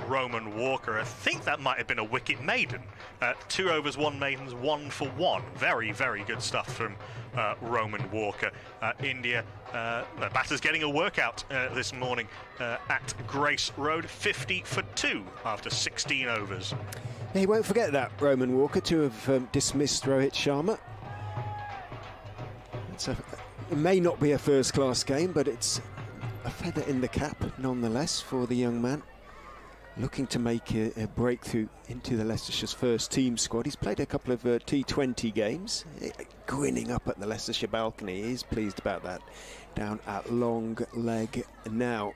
Roman Walker. I think that might have been a wicket maiden. 2 overs, 1 maidens, 1 for 1. Very, very good stuff from Roman Walker. India, the batter's getting a workout this morning at Grace Road. 50 for 2 after 16 overs. He won't forget that, Roman Walker, to have dismissed Rohit Sharma. It may not be a first-class game, but it's a feather in the cap, nonetheless, for the young man. Looking to make a breakthrough into the Leicestershire's first team squad. He's played a couple of T20 games. Grinning up at the Leicestershire balcony. He's pleased about that. Down at long leg now.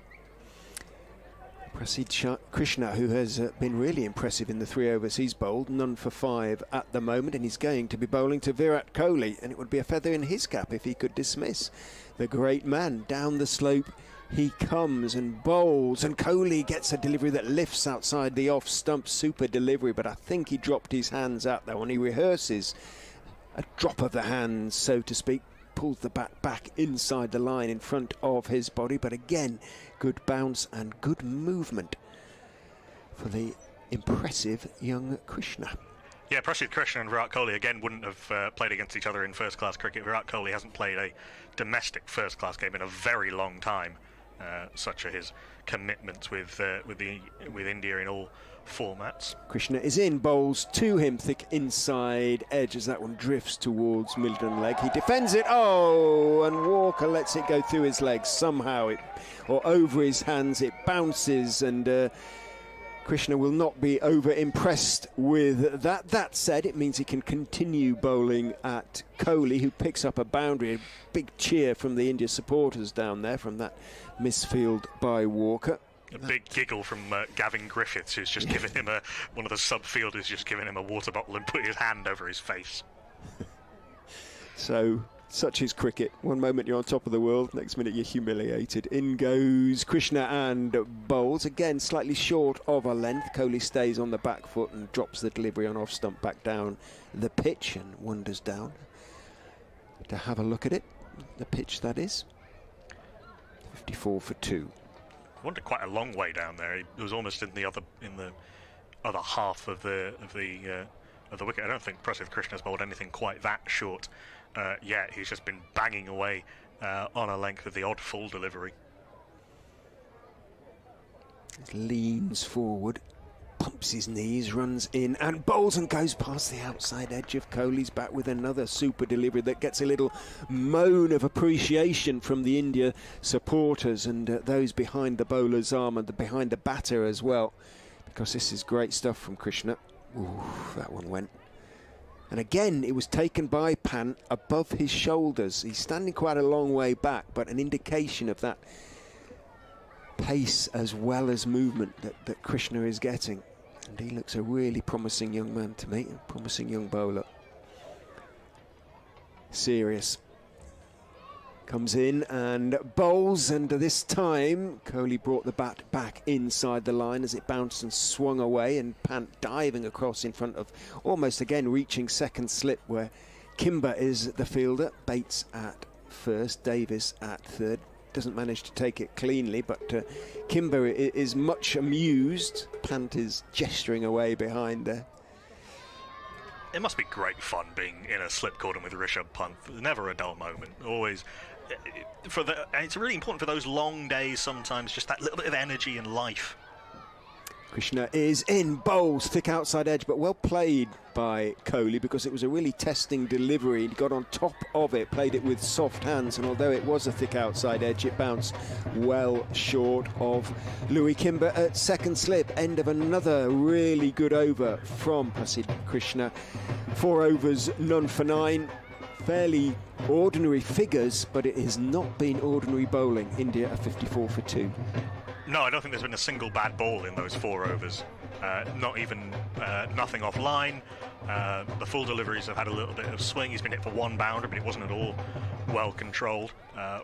Prasidh Krishna, who has been really impressive in the 3 overs he's bowled, none for 5 at the moment, and he's going to be bowling to Virat Kohli, and it would be a feather in his cap if he could dismiss the great man. Down the slope he comes and bowls, and Kohli gets a delivery that lifts outside the off stump. Super delivery, but I think he dropped his hands out there when he rehearses a drop of the hands, so to speak. Pulls the bat back inside the line in front of his body, but again, good bounce and good movement for the impressive young Krishna. Yeah, Prasidh Krishna and Virat Kohli again wouldn't have played against each other in first-class cricket. Virat Kohli hasn't played a domestic first-class game in a very long time. Such are his commitments with India in all formats. Krishna is in, bowls to him, thick inside edge as that one drifts towards middle leg. He defends it, and Walker lets it go through his legs somehow, or over his hands. It bounces, and Krishna will not be over impressed with that. That said, it means he can continue bowling at Kohli, who picks up a boundary. A big cheer from the India supporters down there from that misfield by Walker. A big giggle from Gavin Griffiths, who's just given him one of the subfielders, just given him a water bottle and put his hand over his face. So, such is cricket. One moment you're on top of the world, next minute you're humiliated. In goes Krishna and bowls. Again, slightly short of a length. Kohli stays on the back foot and drops the delivery on off stump back down the pitch and wanders down to have a look at it. The pitch, that is. 54 for 2. I wanted quite a long way down there. It was almost in the other half of the wicket. I don't think Prasidh Krishna's bowled anything quite that short yet. He's just been banging away on a length with the odd full delivery. Leans forward, pumps his knees, runs in and bowls and goes past the outside edge of Kohli's bat with another super delivery that gets a little moan of appreciation from the India supporters and those behind the bowler's arm and behind the batter as well, because this is great stuff from Krishna. Ooh, that one went. And again, it was taken by Pant above his shoulders. He's standing quite a long way back, but an indication of that pace as well as movement that Krishna is getting. And he looks a really promising young man to me, a promising young bowler. Serious. Comes in and bowls, and this time Kohli brought the bat back inside the line as it bounced and swung away, and Pant diving across in front of, almost again reaching second slip, where Kimber is the fielder. Bates at first, Davis at third. Doesn't manage to take it cleanly, but Kimber is much amused. Pant is gesturing away behind there. It must be great fun being in a slip cordon with Rishabh Pant. Never a dull moment. Always. And it's really important for those long days sometimes, just that little bit of energy and life. Krishna is in, bowls, thick outside edge, but well played by Kohli, because it was a really testing delivery. He got on top of it, played it with soft hands, and although it was a thick outside edge, it bounced well short of Louis Kimber at second slip. End of another really good over from Prasidh Krishna. 4 overs, none for 9. Fairly ordinary figures, but it has not been ordinary bowling. India are 54 for 2. No, I don't think there's been a single bad ball in those 4 overs. Not even nothing off line. The full deliveries have had a little bit of swing. He's been hit for 1 bounder, but it wasn't at all well controlled.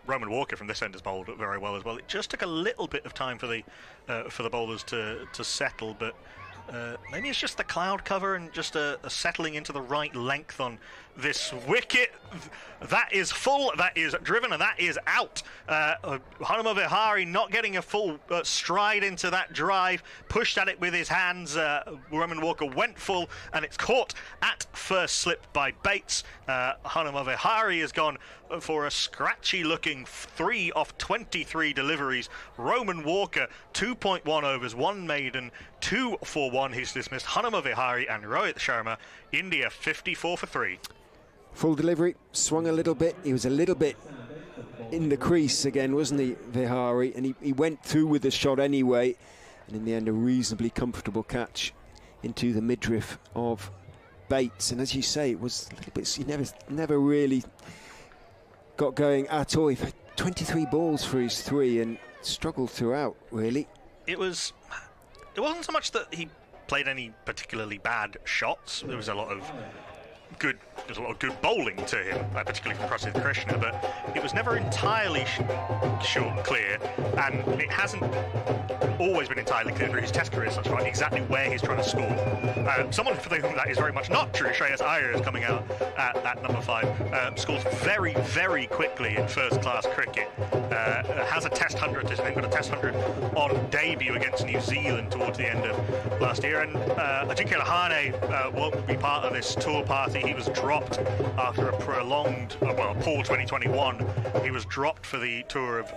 Roman Walker from this end has bowled very well as well. It just took a little bit of time for the bowlers to settle, but maybe it's just the cloud cover and just a settling into the right length on this wicket. That is full, that is driven, and that is out. Hanuma Vihari not getting a full stride into that drive, pushed at it with his hands. Roman Walker went full, and it's caught at first slip by Bates. Hanuma Vihari has gone for a scratchy looking 3 off 23 deliveries. Roman Walker 2.1 overs, 1 maiden, 2 for 1. He's dismissed Hanuma Vihari and Rohit Sharma. India 54 for 3. Full delivery, swung a little bit. He was a little bit in the crease again, wasn't he, Vihari? And he went through with the shot anyway. And in the end, a reasonably comfortable catch into the midriff of Bates. And as you say, it was a little bit, he never really got going at all. He had 23 balls for his 3 and struggled throughout, really. It wasn't so much that he played any particularly bad shots. There was a lot of good there's a lot of good bowling to him, particularly from Prasidh Krishna, but it was never entirely short clear, and it hasn't always been entirely clear through his test career such far exactly where he's trying to score. Someone for whom that is very much not true, Shreyas Iyer, is coming out at number 5, scores very, very quickly in first-class cricket, has a Test 100, has then got a Test 100 on debut against New Zealand towards the end of last year, and Ajinkya Lahane won't be part of this tour party. He was dropped after a prolonged, poor 2021. He was dropped for the tour of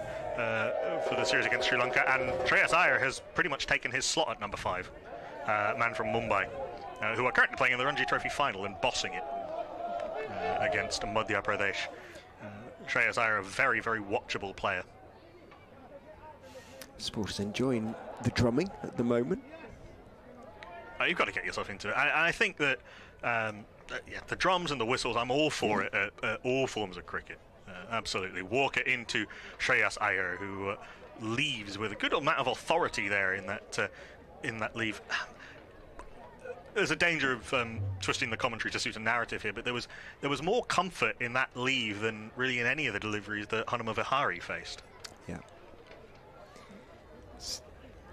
for the series against Sri Lanka, and Shreyas Iyer has pretty much taken his slot at number 5. Man from Mumbai, who are currently playing in the Ranji Trophy final and bossing it against Madhya Pradesh. Shreyas Iyer, a very, very watchable player. Sport is enjoying the drumming at the moment. You've got to get yourself into it. I think that the drums and the whistles, I'm all for it at all forms of cricket. Absolutely. Walker into Shreyas Iyer, who leaves with a good amount of authority there in that leave. There's a danger of twisting the commentary to suit a narrative here, but there was more comfort in that leave than really in any of the deliveries that Hanuma Vihari faced. Yeah.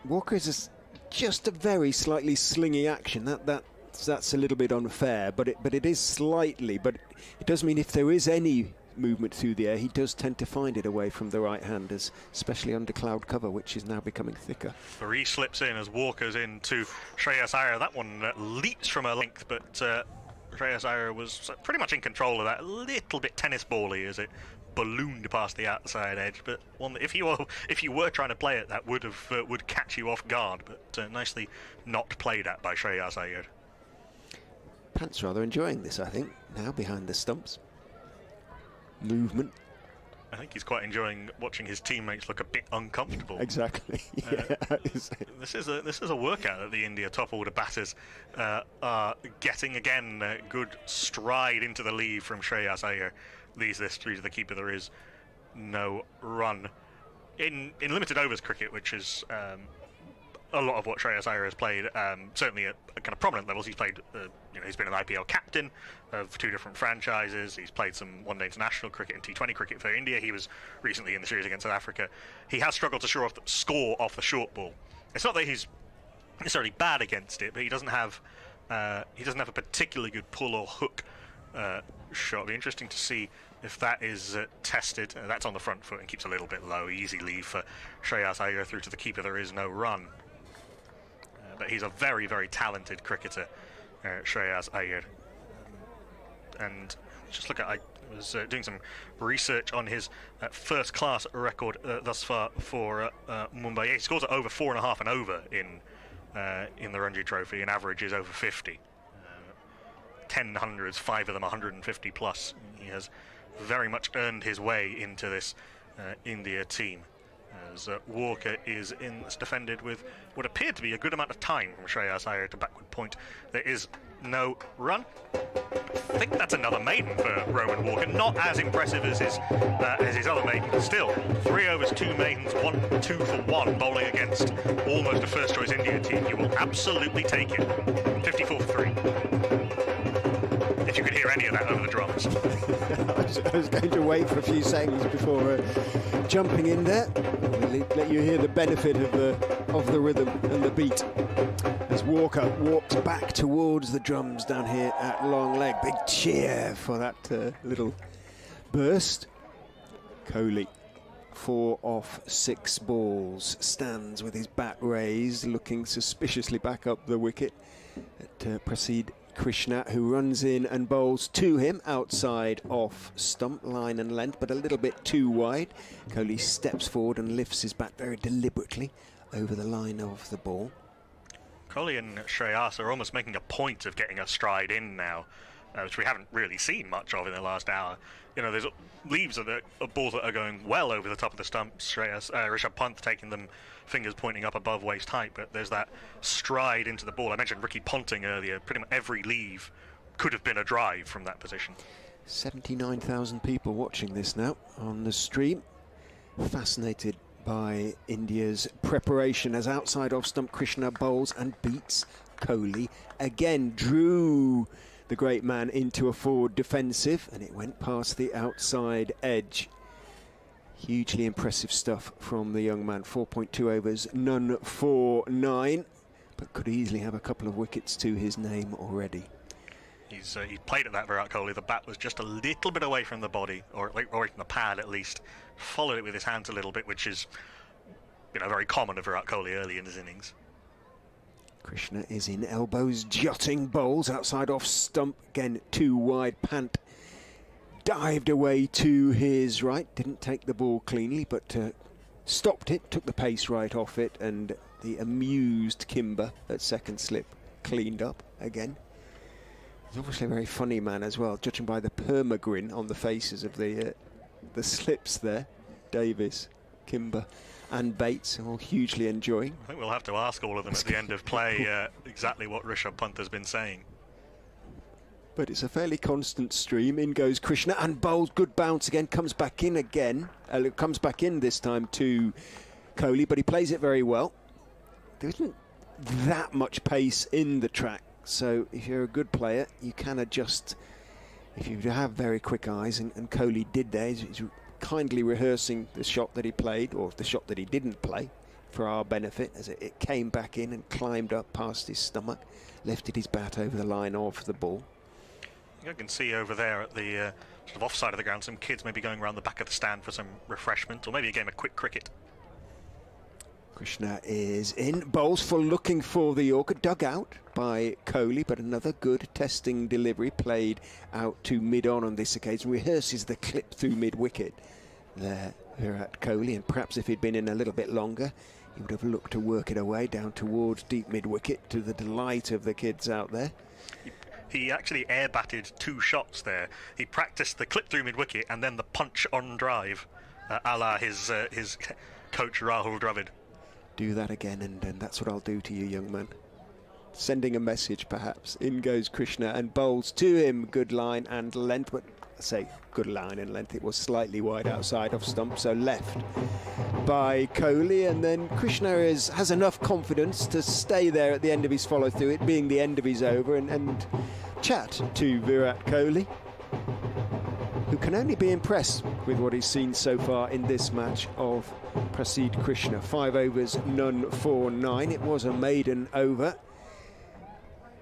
Walker is just a very slightly slingy action. That's a little bit unfair, but it is slightly. But it does mean if there is any movement through the air, he does tend to find it away from the right-handers, especially under cloud cover, which is now becoming thicker. 3 slips in as Walker's into Shreyas Iyer. That one leaps from a length, but Shreyas Iyer was pretty much in control of that. A little bit tennis ball-y as it ballooned past the outside edge, but one that if you were trying to play it, that would catch you off guard. But nicely not played at by Shreyas Iyer. Pant's rather enjoying this, I think, now behind the stumps. Movement. I think he's quite enjoying watching his teammates look a bit uncomfortable. Exactly. This is a workout that the India top order batters are getting. Again, good stride into the lead from Shreyas Iyer. Leads this through to the keeper. There is no run in limited overs cricket, which is a lot of what Shreyas Iyer has played. Certainly at kind of prominent levels. He's played. He's been an IPL captain of 2 different franchises. He's played some one-day international cricket and T20 cricket for India. He was recently in the series against South Africa. He has struggled to score off the short ball. It's not that he's necessarily bad against it, but he doesn't have a particularly good pull or hook shot. It'll be interesting to see if that is tested. That's on the front foot and keeps a little bit low. Easy leave for Shreyas Iyer through to the keeper. There is no run. But he's a very, very talented cricketer, Shreyas Iyer. And just look at, I was doing some research on his first-class record thus far for Mumbai. He scores at over 4.5 and over in the Ranji Trophy, and average is over 50. 10 hundreds, 5 of them 150 plus. He has very much earned his way into this India team. As Walker is defended with what appeared to be a good amount of time from Shreyas Iyer to backward point. There is no run. I think that's another maiden for Roman Walker. Not as impressive as his other maiden, but still 3 overs, 2 maidens, 2 for 1, bowling against almost a first-choice India team. You will absolutely take it. 54 for 3. If you could hear any of that over the drums. I was going to wait for a few seconds before jumping in there. We'll let you hear the benefit of the rhythm and the beat as Walker walks back towards the drums down here at long leg. Big cheer for that little burst. Kohli, 4 off 6 balls, stands with his bat raised, looking suspiciously back up the wicket at Prasidh Krishna, who runs in and bowls to him outside off stump line and length, but a little bit too wide. Kohli steps forward and lifts his bat very deliberately over the line of the ball. Kohli and Shreyas are almost making a point of getting a stride in now, which we haven't really seen much of in the last hour. There's leaves of balls that are going well over the top of the stumps. Rishabh Pant taking them, fingers pointing up above waist height, but there's that stride into the ball. I mentioned Ricky Ponting earlier. Pretty much every leave could have been a drive from that position. 79,000 people watching this now on the stream. Fascinated by India's preparation as outside off stump Krishna bowls and beats Kohli. Again drew the great man into a forward defensive, and it went past the outside edge. Hugely impressive stuff from the young man. 4.2 overs, none for 9, but could easily have a couple of wickets to his name already. He played at that Virat Kohli. The bat was just a little bit away from the body, or away from the pad at least. Followed it with his hands a little bit, which is, very common of Virat Kohli early in his innings. Krishna is in elbows, jutting bowls outside off stump. Again, too wide. Pant dived away to his right. Didn't take the ball cleanly, but stopped it, took the pace right off it, and the amused Kimber at second slip cleaned up again. He's obviously a very funny man as well, judging by the perma-grin on the faces of the slips there. Davis, Kimber and Bates are all hugely enjoying. I think we'll have to ask all of them at the end of play exactly what Rishabh Pant has been saying. But it's a fairly constant stream. In goes Krishna and bowls. Good bounce again. Comes back in again. Comes back in this time to Kohli, but he plays it very well. There isn't that much pace in the track, so if you're a good player, you can adjust. If you have very quick eyes, and Kohli did there, he's kindly rehearsing the shot that he played, or the shot that he didn't play, for our benefit, as it came back in and climbed up past his stomach, lifted his bat over the line of the ball. I can see over there at the sort of offside of the ground some kids maybe going around the back of the stand for some refreshment, or maybe a game of quick cricket. Krishna is in, bowls full, looking for the Yorker, dug out by Kohli, but another good testing delivery played out to mid-on this occasion. Rehearses the clip through mid-wicket there, Virat Kohli, and perhaps if he'd been in a little bit longer, he would have looked to work it away down towards deep mid-wicket, to the delight of the kids out there. He actually air-batted 2 shots there. He practiced the clip through mid-wicket and then the punch on drive, a la his coach Rahul Dravid. Do that again, and that's what I'll do to you, young man. Sending a message, perhaps. In goes Krishna and bowls to him. Good line and length, but I say good line and length. It was slightly wide outside of stump, so left by Kohli, and then Krishna has enough confidence to stay there at the end of his follow-through, it being the end of his over, and chat to Virat Kohli, who can only be impressed with what he's seen so far in this match of Prasidh Krishna. 5 overs, none for 9. It was a maiden over.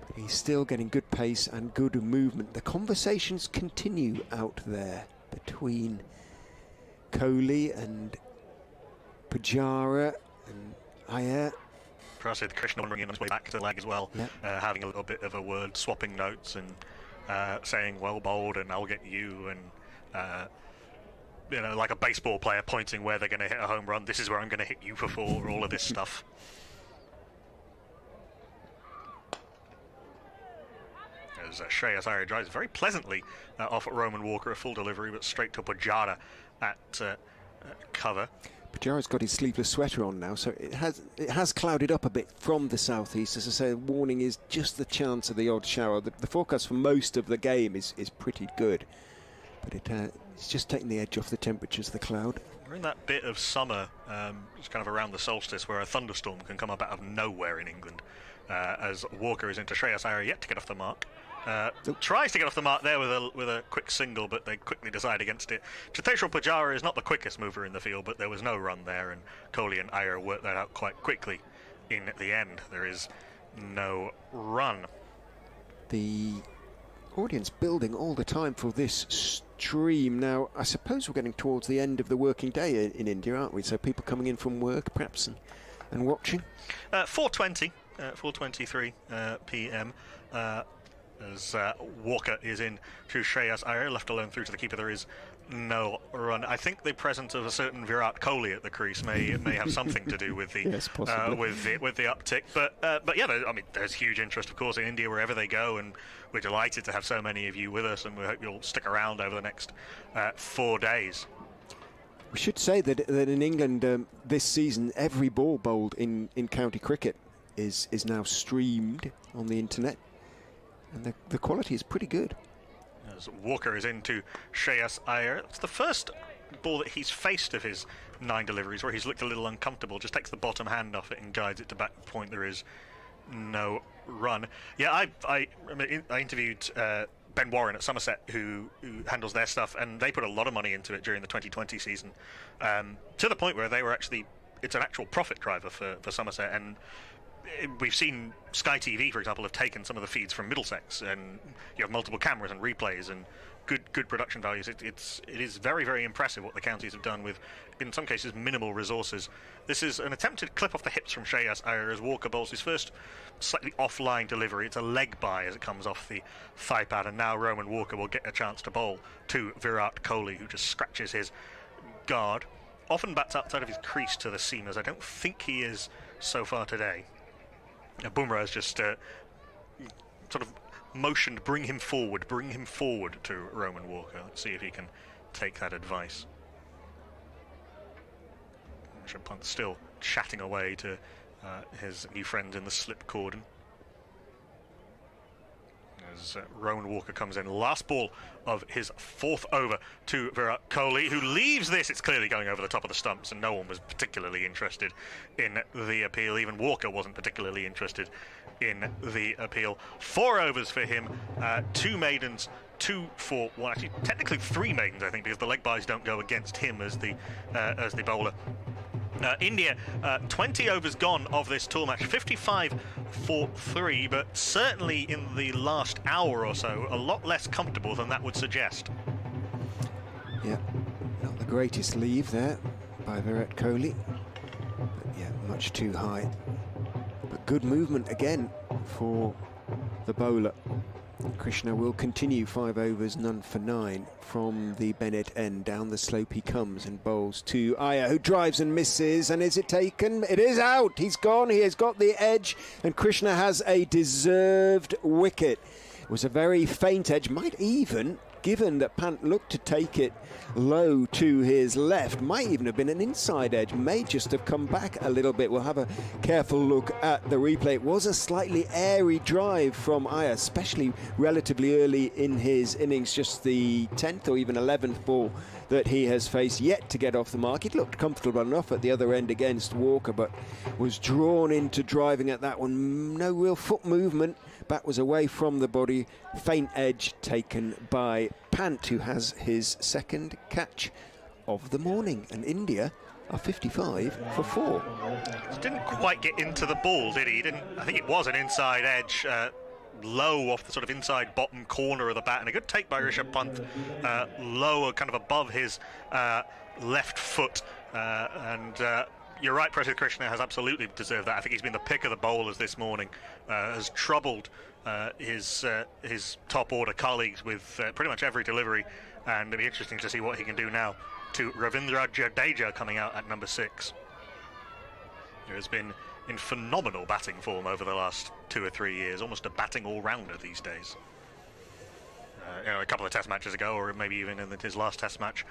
But he's still getting good pace and good movement. The conversations continue out there between Kohli and Pujara and Iyer. Prasidh Krishna wandering in on his way back to the leg as well, Yep. Having a little bit of a word, swapping notes and saying well bowled and I'll get you, and like a baseball player pointing where they're going to hit a home run. This is where I'm going to hit you for 4, all of this stuff. As Shreyas Iyer drives very pleasantly off at Roman Walker, a full delivery, but straight to Pujara at cover. Pujara's got his sleeveless sweater on now, so it has clouded up a bit from the southeast. As I say, warning is just the chance of the odd shower. The forecast for most of the game is pretty good, but it's just taking the edge off the temperatures of the cloud. We're in that bit of summer, it's kind of around the solstice, where a thunderstorm can come up out of nowhere in England. As Walker is into Shreyas Iyer, yet to get off the mark. Tries to get off the mark there with a quick single, but they quickly decide against it. Cheteshwar Pujara is not the quickest mover in the field, but there was no run there, and Kohli and Iyer worked that out quite quickly. In the end, there is no run. The audience building all the time for this stream. Now, I suppose we're getting towards the end of the working day in India, aren't we? So people coming in from work, perhaps, and watching. 4:23 p.m. As Walker is in to Shreyas Iyer, left alone through to the keeper. There is no run. I think the presence of a certain Virat Kohli at the crease may have something to do with the yes, with the uptick. But yeah, there's huge interest, of course, in India wherever they go, and we're delighted to have so many of you with us, and we hope you'll stick around over the next 4 days. We should say that in England this season, every ball bowled in county cricket is now streamed on the internet, and the quality is pretty good. As Walker is into Shreyas Iyer, it's the first ball that he's faced of his 9 deliveries where he's looked a little uncomfortable, just takes the bottom hand off it and guides it to back point. There is no run. Yeah, I interviewed Ben Warren at Somerset, who handles their stuff, and they put a lot of money into it during the 2020 season, to the point where they were actually, it's an actual profit driver for Somerset. And we've seen Sky TV, for example, have taken some of the feeds from Middlesex, and you have multiple cameras and replays and good production values. It is very, very impressive what the counties have done with, in some cases, minimal resources. This is an attempted clip off the hips from Shreyas Iyer as Walker bowls his first slightly offline delivery. It's a leg by as it comes off the thigh pad, and now Roman Walker will get a chance to bowl to Virat Kohli, who just scratches his guard. Often bats outside of his crease to the seamers. I don't think he is so far today. Bumrah has just sort of motioned, bring him forward to Roman Walker. Let's see if he can take that advice. Rishabh Pant still chatting away to his new friend in the slip cordon. As Roman Walker comes in, last ball of his fourth over to Virat Kohli, who leaves this. It's clearly going over the top of the stumps, and no one was particularly interested in the appeal. Even Walker wasn't particularly interested in the appeal. 4 overs for him, 2 maidens, 2 for 1. Actually, technically 3 maidens, I think, because the leg buys don't go against him as the bowler. India, 20 overs gone of this tour match, 55 for 3, but certainly in the last hour or so, a lot less comfortable than that would suggest. Yeah, not the greatest leave there by Virat Kohli, but yeah, much too high. But good movement again for the bowler. Krishna will continue 5 overs, none for 9 from the Bennett end. Down the slope he comes and bowls to Iyer, who drives and misses. And is it taken? It is out. He's gone. He has got the edge, and Krishna has a deserved wicket. It was a very faint edge, might even, given that Pant looked to take it low to his left, might even have been an inside edge, may just have come back a little bit. We'll have a careful look at the replay. It was a slightly airy drive from Iyer, especially relatively early in his innings, just the 10th or even 11th ball that he has faced, yet to get off the mark. It looked comfortable enough at the other end against Walker, but was drawn into driving at that one. No real foot movement. Bat was away from the body. Faint edge taken by Pant, who has his second catch of the morning. And India are 55 for 4. Just didn't quite get into the ball, did he? I think it was an inside edge, low off the sort of inside bottom corner of the bat, and a good take by Rishabh Pant, lower, kind of above his left foot. You're right, Prasidh Krishna has absolutely deserved that. I think he's been the pick of the bowlers this morning, has troubled his top order colleagues with pretty much every delivery, and it'll be interesting to see what he can do now to Ravindra Jadeja coming out at number 6. He has been in phenomenal batting form over the last 2 or 3 years, almost a batting all-rounder these days. A couple of test matches ago, or maybe even in his last test match,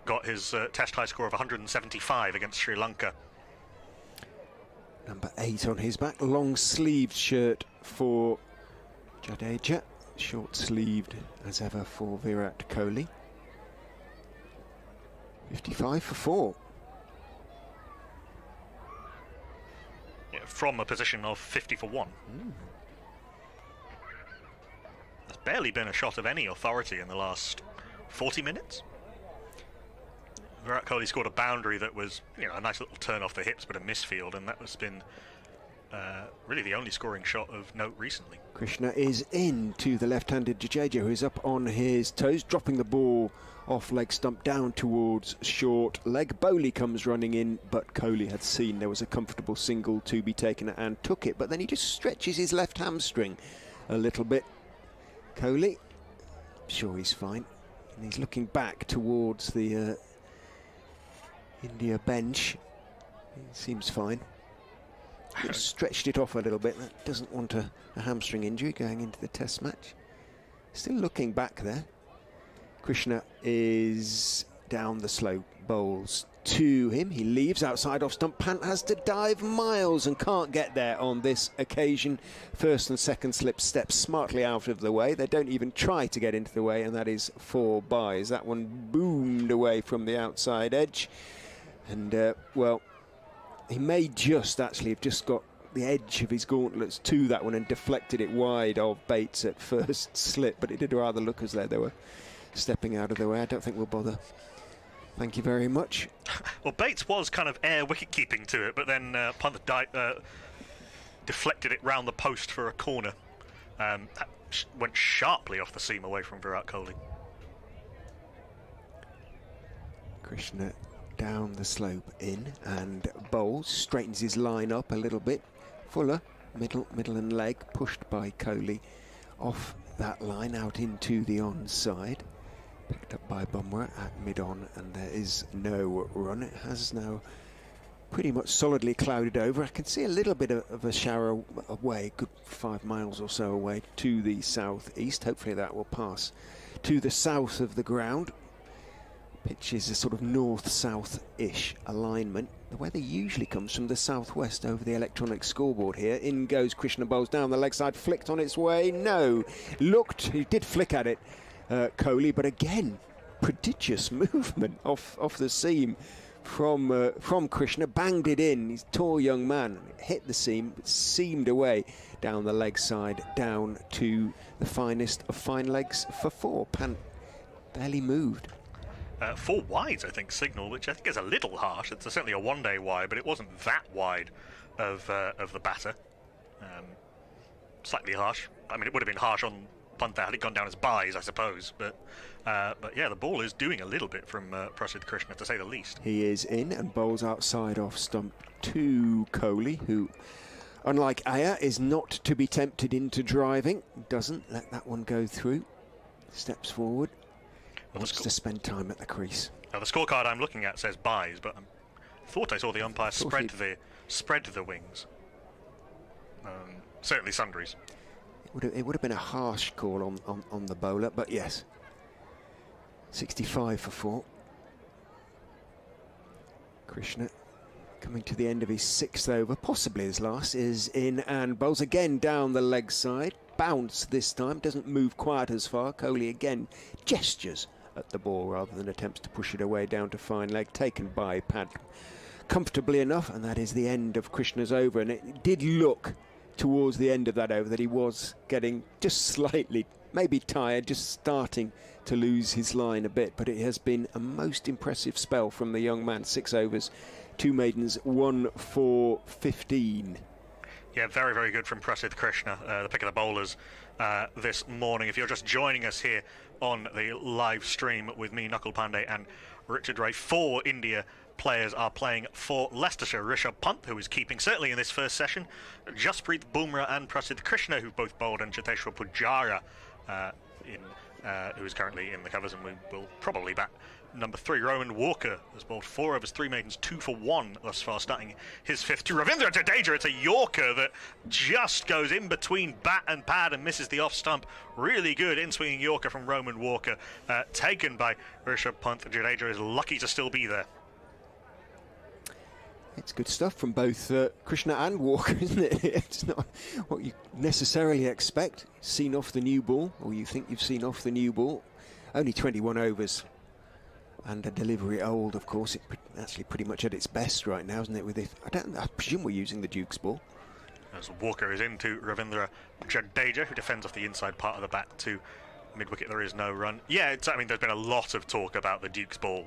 got his test high score of 175 against Sri Lanka. Number 8 on his back, long-sleeved shirt for Jadeja, short-sleeved as ever for Virat Kohli. 55 for 4. Yeah, from a position of 50 for 1. There's barely been a shot of any authority in the last 40 minutes. Virat Kohli scored a boundary that was, a nice little turn off the hips, but a misfield, and that has been really the only scoring shot of note recently. Krishna is in to the left-handed Jadeja, who is up on his toes, dropping the ball off leg stump down towards short leg. Bowley comes running in, but Kohli had seen there was a comfortable single to be taken and took it, but then he just stretches his left hamstring a little bit. Kohli, I'm sure he's fine, and he's looking back towards the India bench. He seems fine. Just stretched it off a little bit. That doesn't want a hamstring injury going into the test match. Still looking back there. Krishna is down the slope, bowls to him. He leaves outside off stump. Pant has to dive miles and can't get there on this occasion. First and second slip steps smartly out of the way. They don't even try to get into the way, and that is 4 byes. That one boomed away from the outside edge. And, well, he may just actually have just got the edge of his gauntlets to that one and deflected it wide of Bates at first slip, but it did rather look as though they were stepping out of the way. I don't think we'll bother. Thank you very much. Well, Bates was kind of air wicket-keeping to it, but then Punt deflected it round the post for a corner. That went sharply off the seam away from Virat Kohli. Krishna down the slope in and bowls, straightens his line up a little bit. Fuller, middle and leg, pushed by Kohli off that line out into the onside. Picked up by Bumrah at mid-on, and there is no run. It has now pretty much solidly clouded over. I can see a little bit of a shower away, good 5 miles or so away to the southeast. Hopefully that will pass to the south of the ground. Pitch is a sort of north-south-ish alignment. The weather usually comes from the southwest over the electronic scoreboard here. In goes Krishna, bowls down the leg side, flicked on its way. No, looked, he did flick at it, Kohli, but again, prodigious movement off the seam from Krishna, banged it in. He's a tall young man, hit the seam, but seamed away down the leg side, down to the finest of fine legs for 4. Pant barely moved. 4 wides, I think, signal, which I think is a little harsh. It's certainly a one-day wide, but it wasn't that wide of the batter. Slightly harsh. I mean, it would have been harsh on Punt had it gone down as buys, I suppose. But yeah, the ball is doing a little bit from Prasidh Krishna, to say the least. He is in and bowls outside off stump to Kohli, who, unlike Iyer, is not to be tempted into driving. Doesn't let that one go through. Steps forward. Wants to spend time at the crease. Now the scorecard I'm looking at says buys, but I thought I saw the umpire spread the wings. Certainly sundries. It would have been a harsh call on the bowler, but yes. 65 for 4. Krishna, coming to the end of his 6th over, possibly his last, is in and bowls again down the leg side. Bounce this time, doesn't move quite as far. Kohli again gestures at the ball rather than attempts to push it away down to fine leg, taken by Pad comfortably enough, and that is the end of Krishna's over. And it did look towards the end of that over that he was getting just slightly, maybe tired, just starting to lose his line a bit, but it has been a most impressive spell from the young man. 6 overs, 2 maidens, 1 for 15. Yeah, very, very good from Prasidh Krishna, the pick of the bowlers this morning. If you're just joining us here on the live stream with me, Knuckle Pandey, and Richard Ray, 4 India players are playing for Leicestershire. Rishabh Pant, who is keeping, certainly in this first session, Jasprit Bumrah and Prasidh Krishna, who've both bowled, and Cheteshwar Pujara, who is currently in the covers, and we will probably bat number 3. Rowan Walker has bowled 4 overs, 3 maidens, 2 for 1 thus far, starting his 5th to Ravindra Jadeja. It's a Yorker that just goes in between bat and pad and misses the off stump. Really good in-swinging Yorker from Rowan Walker, taken by Rishabh Pant. Jadeja is lucky to still be there. It's good stuff from both Krishna and Walker, isn't it? It's not what you necessarily expect. Seen off the new ball, or you think you've seen off the new ball. Only 21 overs. And a delivery old, of course. It's actually pretty much at its best right now, isn't it? With I presume we're using the Duke's ball. As Walker is into Ravindra Jadeja, who defends off the inside part of the bat to mid-wicket. There is no run. Yeah, I mean, there's been a lot of talk about the Duke's ball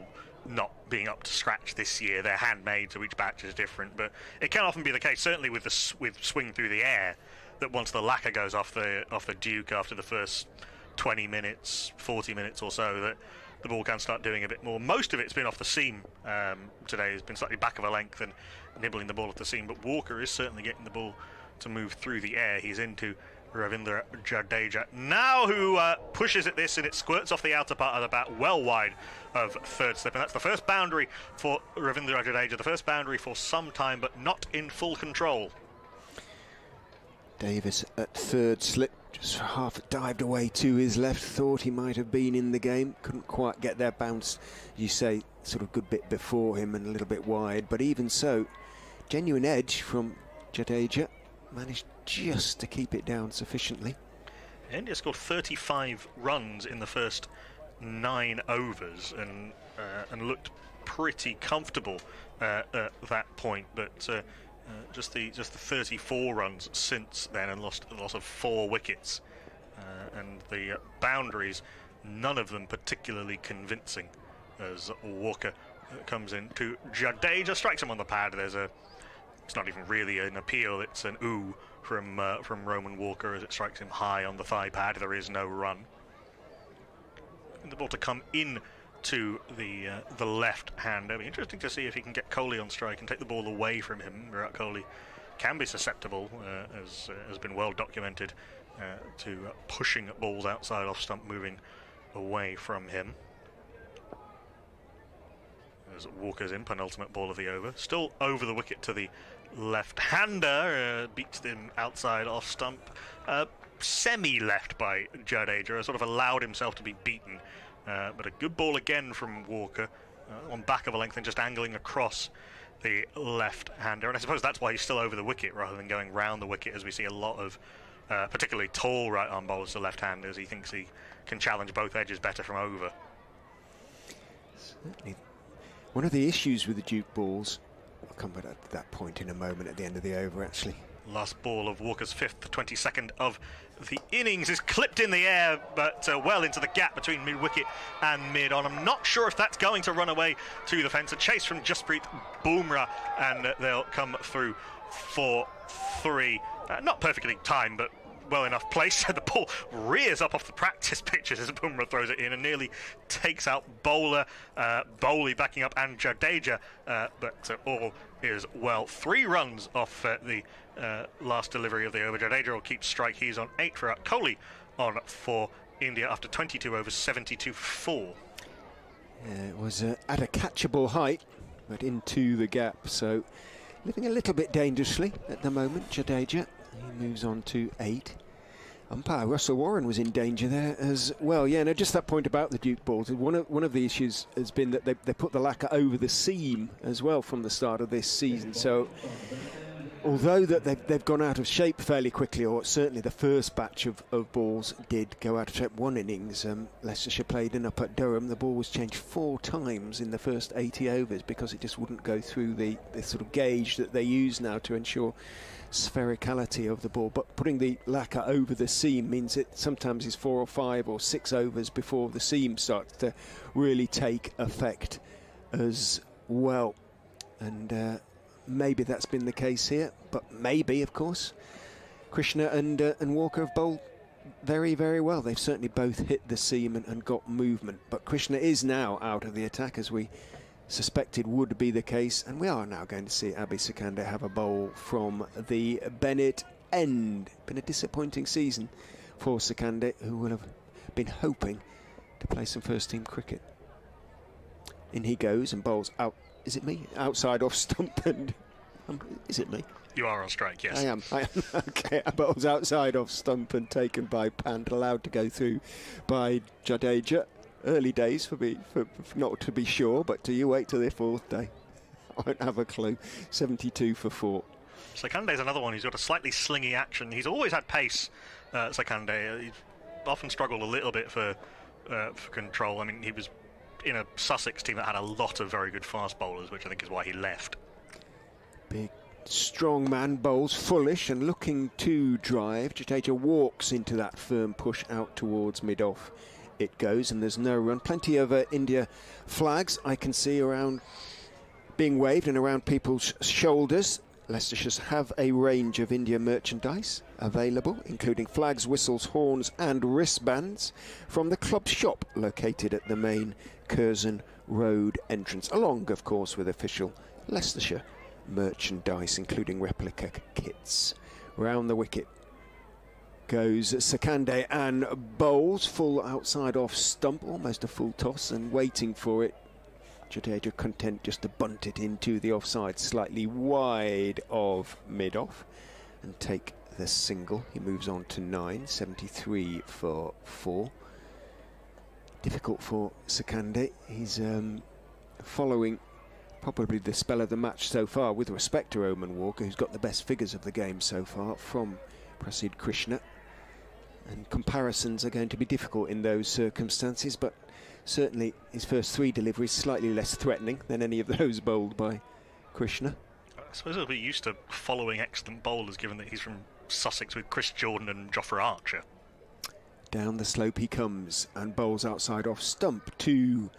not being up to scratch this year. They're handmade, so each batch is different. But it can often be the case, certainly with swing through the air, that once the lacquer goes off the Duke after the first 20 minutes, 40 minutes or so, that the ball can start doing a bit more. Most of it's been off the seam today. It's been slightly back of a length and nibbling the ball off the seam, but Walker is certainly getting the ball to move through the air. He's into Ravindra Jadeja now, who pushes at this, and it squirts off the outer part of the bat well wide of 3rd slip, and that's the first boundary for Ravindra Jadeja, the first boundary for some time, but not in full control. Davis at 3rd slip, just half dived away to his left, thought he might have been in the game, couldn't quite get there, bounced, you say, sort of good bit before him and a little bit wide, but even so, genuine edge from Jadeja, managed just to keep it down sufficiently. India scored 35 runs in the first 9 overs and looked pretty comfortable at that point, but Just the 34 runs since then, and lost a loss of 4 wickets. And the boundaries, none of them particularly convincing, as Walker comes in to Jadeja, strikes him on the pad. It's not even really an appeal, it's an ooh from Roman Walker as it strikes him high on the thigh pad. There is no run. And the ball to come in to the left hand. It'll be interesting to see if he can get Kohli on strike and take the ball away from him. Virat Kohli can be susceptible, as has been well documented, to pushing balls outside off stump, moving away from him. As Walker's in, penultimate ball of the over. Still over the wicket to the left-hander, beats him outside off stump. Semi-left by Jadeja, sort of allowed himself to be beaten. But a good ball again from Walker, on back of a length and just angling across the left-hander. And I suppose that's why he's still over the wicket rather than going round the wicket, as we see a lot of particularly tall right-arm bowlers to left-handers. He thinks he can challenge both edges better from over. Certainly. One of the issues with the Duke balls, I'll come back to that point in a moment at the end of the over, actually. Last ball of Walker's 5th, 22nd of the innings, is clipped in the air, but well into the gap between mid-wicket and mid-on. I'm not sure if that's going to run away to the fence. A chase from Jasprit Bumrah, and they'll come through for 3. Not perfectly timed, but well enough placed. The ball rears up off the practice pitches as Bumrah throws it in and nearly takes out bowler. Bowley backing up and Jadeja, but all is well. 3 runs off the last delivery of the over. Jadeja will keep strike. He's on 8 for Kohli on for India after 22 overs, 72 for 4. It was at a catchable height, but into the gap. So living a little bit dangerously at the moment, Jadeja. He moves on to 8. Umpire Russell Warren was in danger there as well. Yeah, no, just that point about the Duke balls. One of the issues has been that they put the lacquer over the seam as well from the start of this season. So although that they've gone out of shape fairly quickly, or certainly the first batch of balls did go out of shape. One innings, Leicestershire played in up at Durham. The ball was changed 4 times in the first 80 overs because it just wouldn't go through the sort of gauge that they use now to ensure sphericality of the ball. But putting the lacquer over the seam means it sometimes is 4 or 5 or 6 overs before the seam starts to really take effect as well. And maybe that's been the case here, but maybe, of course, Krishna and Walker have bowled very, very well. They've certainly both hit the seam and got movement, but Krishna is now out of the attack, as we suspected would be the case, and we are now going to see Abhi Sikandar have a bowl from the Bennett end. Been a disappointing season for Sikandar, who will have been hoping to play some first-team cricket. In he goes and bowls out. Is it me? Outside off stump, and is it me? You are on strike, yes. I am. Okay, bowls outside off stump and taken by Pant, allowed to go through by Jadeja. Early days for not to be sure, but do you wait till the 4th day? I won't have a clue. 72 for 4. Sikandar's another one who's got a slightly slingy action. He's always had pace, Sikandar. He's often struggled a little bit for control. I mean, he was in a Sussex team that had a lot of very good fast bowlers, which I think is why he left. Big, strong man bowls fullish and looking to drive. Jadeja walks into that firm push out towards mid-off. It goes, and there's no run. Plenty of India flags I can see around being waved and around people's shoulders. Leicestershire have a range of India merchandise available, including flags, whistles, horns and wristbands from the club shop located at the main Curzon Road entrance, along, of course, with official Leicestershire merchandise, including replica kits. Round the wicket goes Sikandar and bowls full outside off stump, almost a full toss, and waiting for it. Jadeja content just to bunt it into the offside, slightly wide of mid-off, and take the single. He moves on to 9, 73 for 4. Difficult for Sikandar. He's following probably the spell of the match so far with respect to Roman Walker, who's got the best figures of the game so far from Prasidh Krishna. And comparisons are going to be difficult in those circumstances, but certainly his first 3 deliveries slightly less threatening than any of those bowled by Krishna. I suppose he'll be used to following excellent bowlers, given that he's from Sussex with Chris Jordan and Jofra Archer. Down the slope he comes and bowls outside off stump to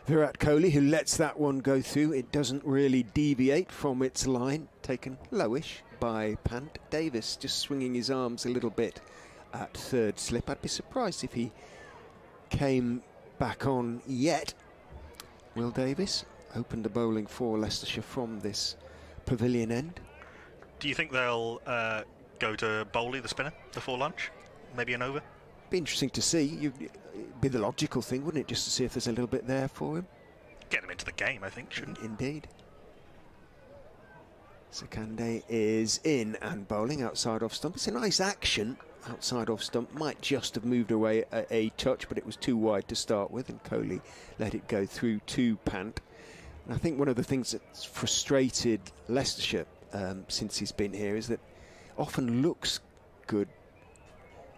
Virat Kohli, who lets that one go through. It doesn't really deviate from its line. Taken lowish by Pant. Davis just swinging his arms a little bit at third slip. I'd be surprised if he came back on yet. Will Davis opened the bowling for Leicestershire from this pavilion end. Do you think they'll go to Bowley, the spinner, before lunch? Maybe an over? Be interesting to see. It'd be the logical thing, wouldn't it, just to see if there's a little bit there for him? Get him into the game, I think, shouldn't it? Indeed. Sakande is in and bowling outside off stump. It's a nice action outside off stump. Might just have moved away a touch, but it was too wide to start with, and Kohli let it go through to Pant. And I think one of the things that's frustrated Leicestershire since he's been here is that often looks good,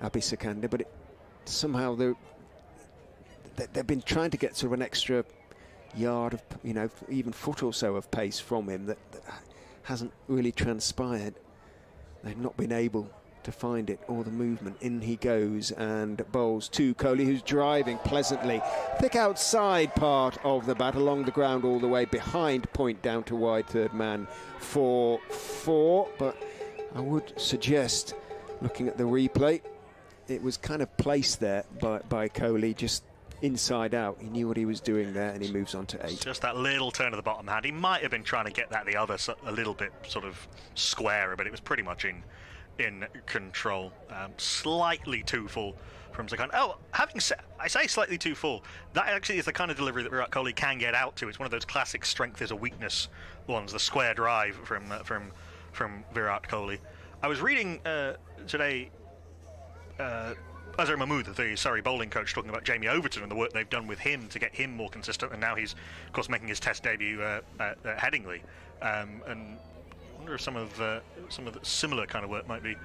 Abhi Sakande, but somehow they've been trying to get sort of an extra yard of, even foot or so of pace from him that hasn't really transpired. They've not been able to find it or the movement. In he goes and bowls to Kohli, who's driving pleasantly. Thick outside part of the bat along the ground all the way behind point down to wide third man for 4. But I would suggest, looking at the replay, it was kind of placed there by Kohli, just inside out. He knew what he was doing there, and he moves on to 8. Just that little turn of the bottom hand. He might have been trying to get that the other a little bit sort of squarer, but it was pretty much in control. Slightly too full from Sakande. Oh, I say slightly too full. That actually is the kind of delivery that Virat Kohli can get out to. It's one of those classic strength is a weakness ones, the square drive from Virat Kohli. I was reading today Azhar Mahmood, the Surrey bowling coach, talking about Jamie Overton and the work they've done with him to get him more consistent, and now he's, of course, making his Test debut at Headingley. And I wonder if some of the similar kind of work might be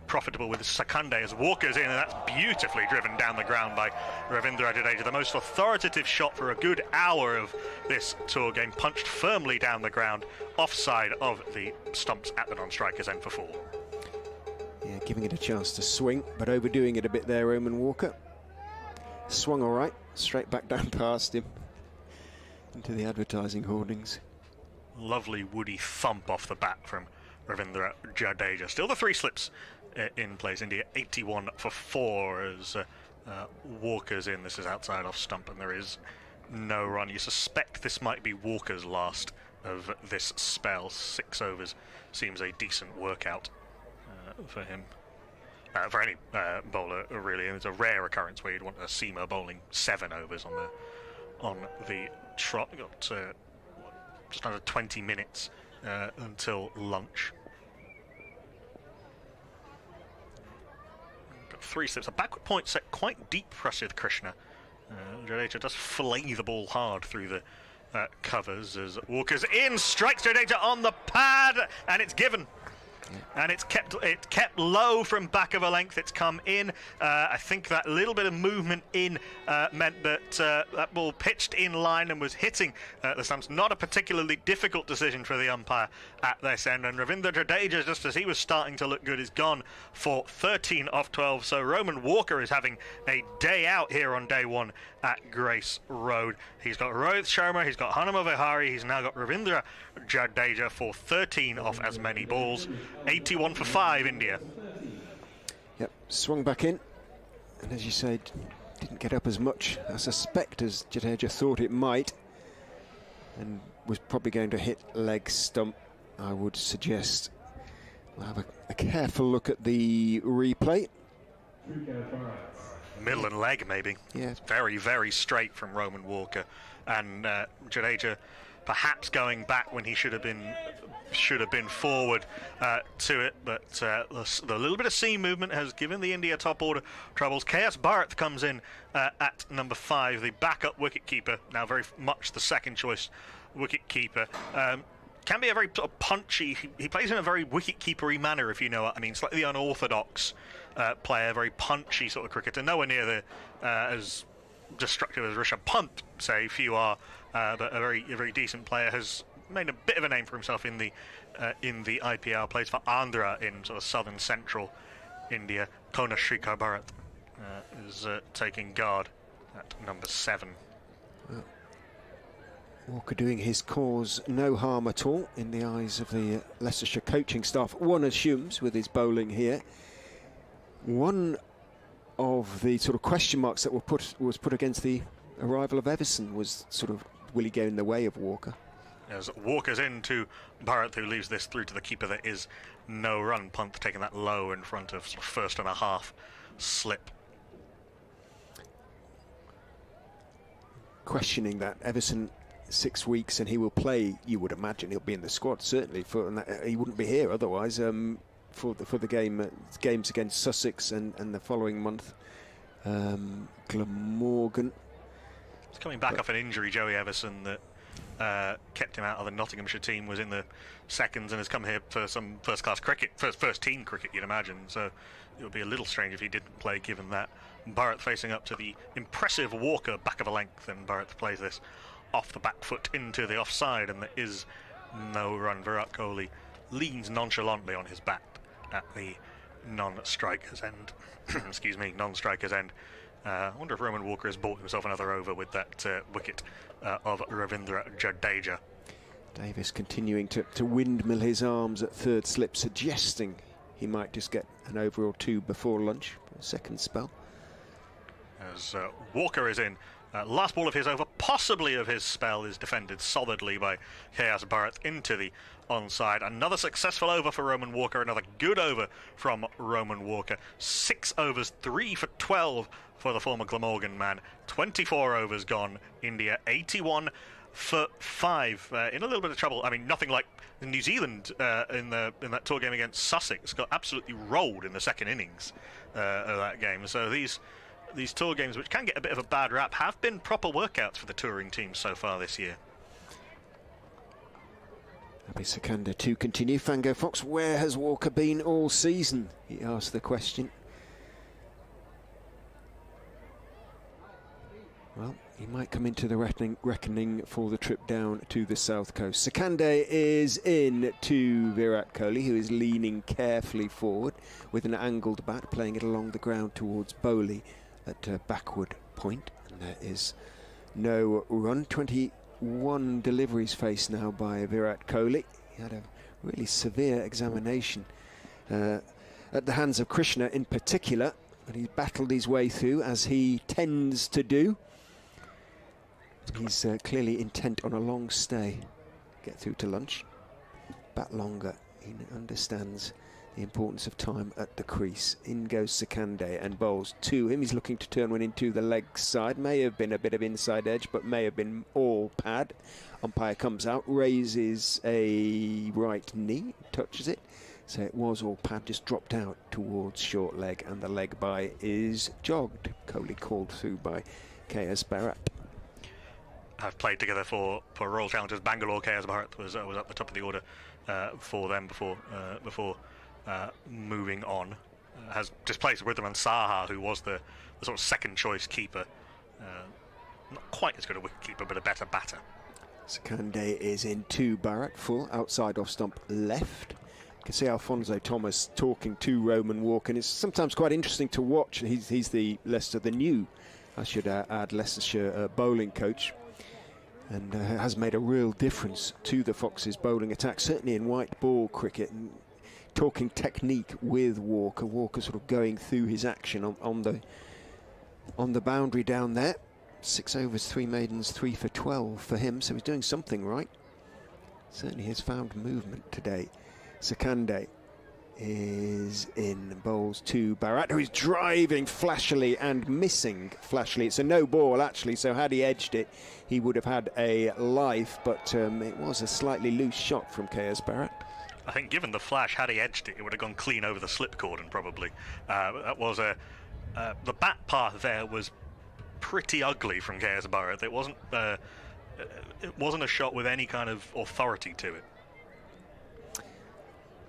profitable with Sakande as Walker's in, and that's beautifully driven down the ground by Ravindra Jadeja. The most authoritative shot for a good hour of this tour game, punched firmly down the ground, offside of the stumps at the non-strikers end for 4. Yeah, giving it a chance to swing, but overdoing it a bit there, Roman Walker. Swung all right, straight back down past him into the advertising hoardings. Lovely woody thump off the bat from Ravindra Jadeja. Still the 3 slips in place. India 81 for 4 as Walker's in. This is outside off stump, and there is no run. You suspect this might be Walker's last of this spell. 6 overs seems a decent workout for him, for any bowler really, and it's a rare occurrence where you'd want a seamer bowling 7 overs on the trot. We've got just under 20 minutes until lunch. Got 3 slips, a backward point set quite deep for Prasidh Krishna. Jadeja does flay the ball hard through the covers as Walker's in, strikes Jadeja on the pad, and it's given. And it's kept low from back of a length. It's come in. I think that little bit of movement in meant that that ball pitched in line and was hitting the stumps. Not a particularly difficult decision for the umpire at this end. And Ravindra Jadeja, just as he was starting to look good, is gone for 13 off 12. So Roman Walker is having a day out here on day 1 at Grace Road. He's got Rohit Sharma, he's got Hanuma Vihari, he's now got Ravindra Jadeja for 13 off as many balls. 81 for 5, India. Yep, swung back in, and as you said, didn't get up as much, I suspect, as Jadeja thought it might, and was probably going to hit leg stump. I would suggest we'll have a careful look at the replay. Middle and leg, maybe. Yeah. Very, very straight from Roman Walker, and Jadeja perhaps going back when he should have been forward to it, but the little bit of seam movement has given the India top order troubles. KS Bharat comes in at number 5, the backup wicketkeeper, now very much the second choice wicketkeeper. Can be a very sort of punchy, he plays in a very wicket-keepery manner, if you know what I mean, slightly unorthodox player, very punchy sort of cricketer, nowhere near the as destructive as Rishabh Pant, say, few are, but a very decent player. Has made a bit of a name for himself in the IPL. Plays for Andhra in sort of southern central India. Kona Shrikar Bharat is taking guard at number 7. Walker doing his cause no harm at all in the eyes of the Leicestershire coaching staff. One assumes with his bowling here. One of the sort of question marks that was put against the arrival of Everson was sort of, will he go in the way of Walker? As Walker's into Bharat, who leaves this through to the keeper, there is no run. Punt taking that low in front of sort of first and a half slip. Questioning that. Everson, 6 weeks and he will play. You would imagine he'll be in the squad certainly he wouldn't be here otherwise for the games against Sussex and the following month. Glamorgan. He's coming back off an injury. Joey Everson that kept him out of the Nottinghamshire team, was in the seconds and has come here for some first-class cricket, first team cricket, you'd imagine. So it would be a little strange if he didn't play, given that. Bharat facing up to the impressive Walker, back of a length, and Bharat plays this off the back foot into the offside, and there is no run. Virat Kohli leans nonchalantly on his bat at the non-striker's end. Excuse me, non-striker's end. I wonder if Roman Walker has bought himself another over with that wicket of Ravindra Jadeja. Davis continuing to windmill his arms at third slip, suggesting he might just get an over or two before lunch, second spell. As Walker is in, last ball of his over, possibly of his spell, is defended solidly by KS Bharat into the onside. Another successful over for Roman Walker, another good over from Roman Walker. 6 overs, 3 for 12 for the former Glamorgan man. 24 overs gone. India 81 for 5. In a little bit of trouble. I mean, nothing like New Zealand in that tour game against Sussex. Got absolutely rolled in the second innings of that game. So these tour games, which can get a bit of a bad rap, have been proper workouts for the touring teams so far this year. Abhi Sikandar to continue. Fango Fox, where has Walker been all season? He asked the question. Well, he might come into the reckoning for the trip down to the south coast. Sikandar is in to Virat Kohli, who is leaning carefully forward with an angled bat, playing it along the ground towards Bowley at a backward point. And there is no run. 21 deliveries faced now by Virat Kohli. He had a really severe examination at the hands of Krishna in particular, but he's battled his way through, as he tends to do. He's clearly intent on a long stay. Get through to lunch. Bat longer. He understands the importance of time at the crease. In goes Sikandar and bowls to him. He's looking to turn one into the leg side. May have been a bit of inside edge, but may have been all pad. Umpire comes out, raises a right knee, touches it. So it was all pad, just dropped out towards short leg, and the leg by is jogged. Kohli called through by KS Bharat. Have played together for Royal Challengers Bangalore. KS Bharat was at the top of the order for them before moving on. Has displaced Ridhwan Saha, who was the sort of second choice keeper. Not quite as good a wicket keeper, but a better batter. Sikandar is in to Bharat, full outside off stump left. You can see Alfonso Thomas talking to Roman Walker, and it's sometimes quite interesting to watch. He's the new, I should add, Leicestershire bowling coach, and has made a real difference to the Foxes' bowling attack, certainly in white ball cricket, and talking technique with Walker. Walker sort of going through his action on the boundary down there. 6 overs, 3 maidens, 3 for 12 for him, so he's doing something right. Certainly has found movement today. Sikandar is in, bowls to Bharat, who is driving flashily and missing flashily. It's a no ball actually, so had he edged it he would have had a life, but it was a slightly loose shot from KS Bharat. I think given the flash, had he edged it, it would have gone clean over the slip cordon probably. That was the bat path there was pretty ugly from KS Bharat. It wasn't a shot with any kind of authority to it.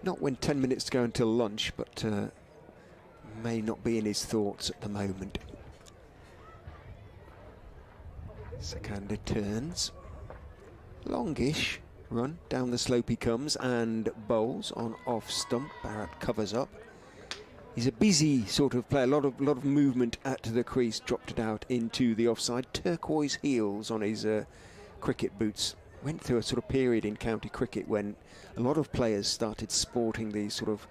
Not when 10 minutes to go until lunch, but may not be in his thoughts at the moment. Sikandar turns. Longish, run. Down the slope he comes and bowls on off stump. Barrett covers up. He's a busy sort of player, a lot of movement at the crease, dropped it out into the offside. Turquoise heels on his cricket boots. Went through a sort of period in county cricket when a lot of players started sporting these sort of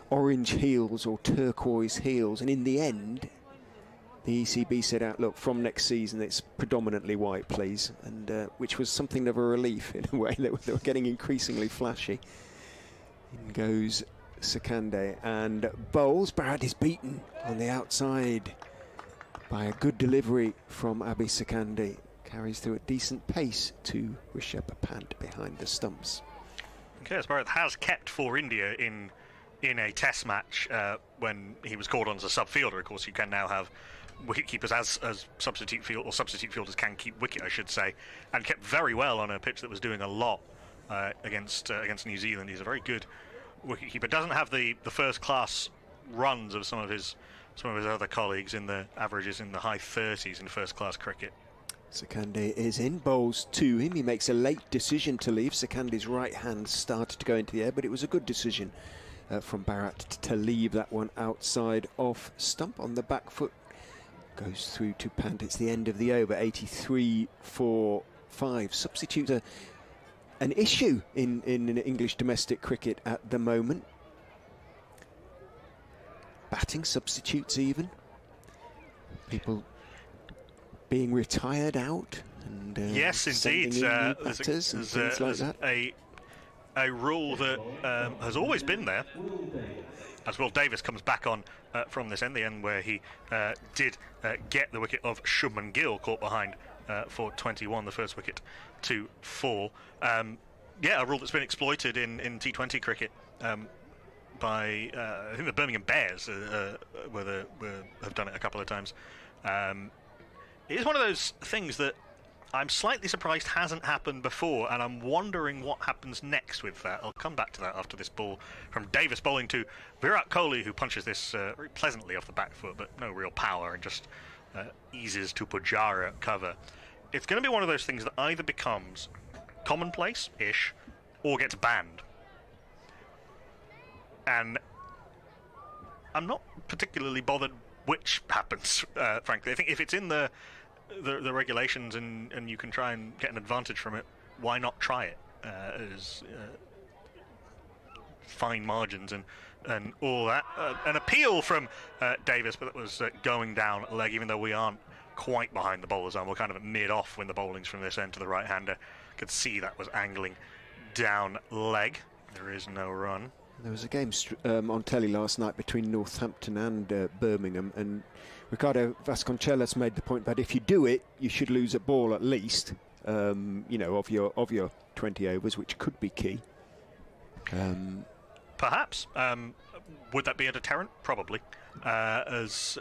orange heels or turquoise heels, and in the end the ECB said out, look, from next season it's predominantly white, please, and which was something of a relief in a way. They were getting increasingly flashy. In goes Sakande and bowls. Barrett is beaten on the outside by a good delivery from Abhi Sakande. Carries through at decent pace to Rishabh Pant behind the stumps. Okay, Barrett has kept for India in a test match when he was called on as a sub-fielder. Of course, you can now have wicket keepers as substitute fielders can keep wicket, I should say, and kept very well on a pitch that was doing a lot against New Zealand. He's a very good wicketkeeper. Doesn't have the first class runs of some of his other colleagues. In the averages in the high 30s in first class cricket. Sakande is in, bowls to him. He makes a late decision to leave. Sakande's right hand started to go into the air, but it was a good decision from Barrett to leave that one outside off stump on the back foot. Goes through to Pant. It's the end of the over. 83 for 5. Substitute an issue in English domestic cricket at the moment. Batting substitutes even. People being retired out. And yes, indeed. There's a rule that has always been there. As Will Davis comes back on from this end, the end where he did get the wicket of Shubman Gill, caught behind for 21, the first wicket to fall. A rule that's been exploited in T20 cricket by I think the Birmingham Bears have done it a couple of times. It is one of those things that I'm slightly surprised hasn't happened before, and I'm wondering what happens next with that. I'll come back to that after this ball from Davis bowling to Virat Kohli, who punches this very pleasantly off the back foot, but no real power, and just eases to Pujara at cover. It's going to be one of those things that either becomes commonplace-ish or gets banned. And I'm not particularly bothered which happens, frankly. I think if it's in the regulations and you can try and get an advantage from it, why not try it? As fine margins and all that. An appeal from Davis, but that was going down leg, even though we aren't quite behind the bowler's arm. We're kind of at mid-off when the bowling's from this end to the right-hander. Could see that was angling down leg. There is no run. There was a game on telly last night between Northampton and Birmingham, and Ricardo Vasconcelos made the point that if you do it, you should lose a ball at least, of your 20 overs, which could be key. Perhaps. Would that be a deterrent? Probably. As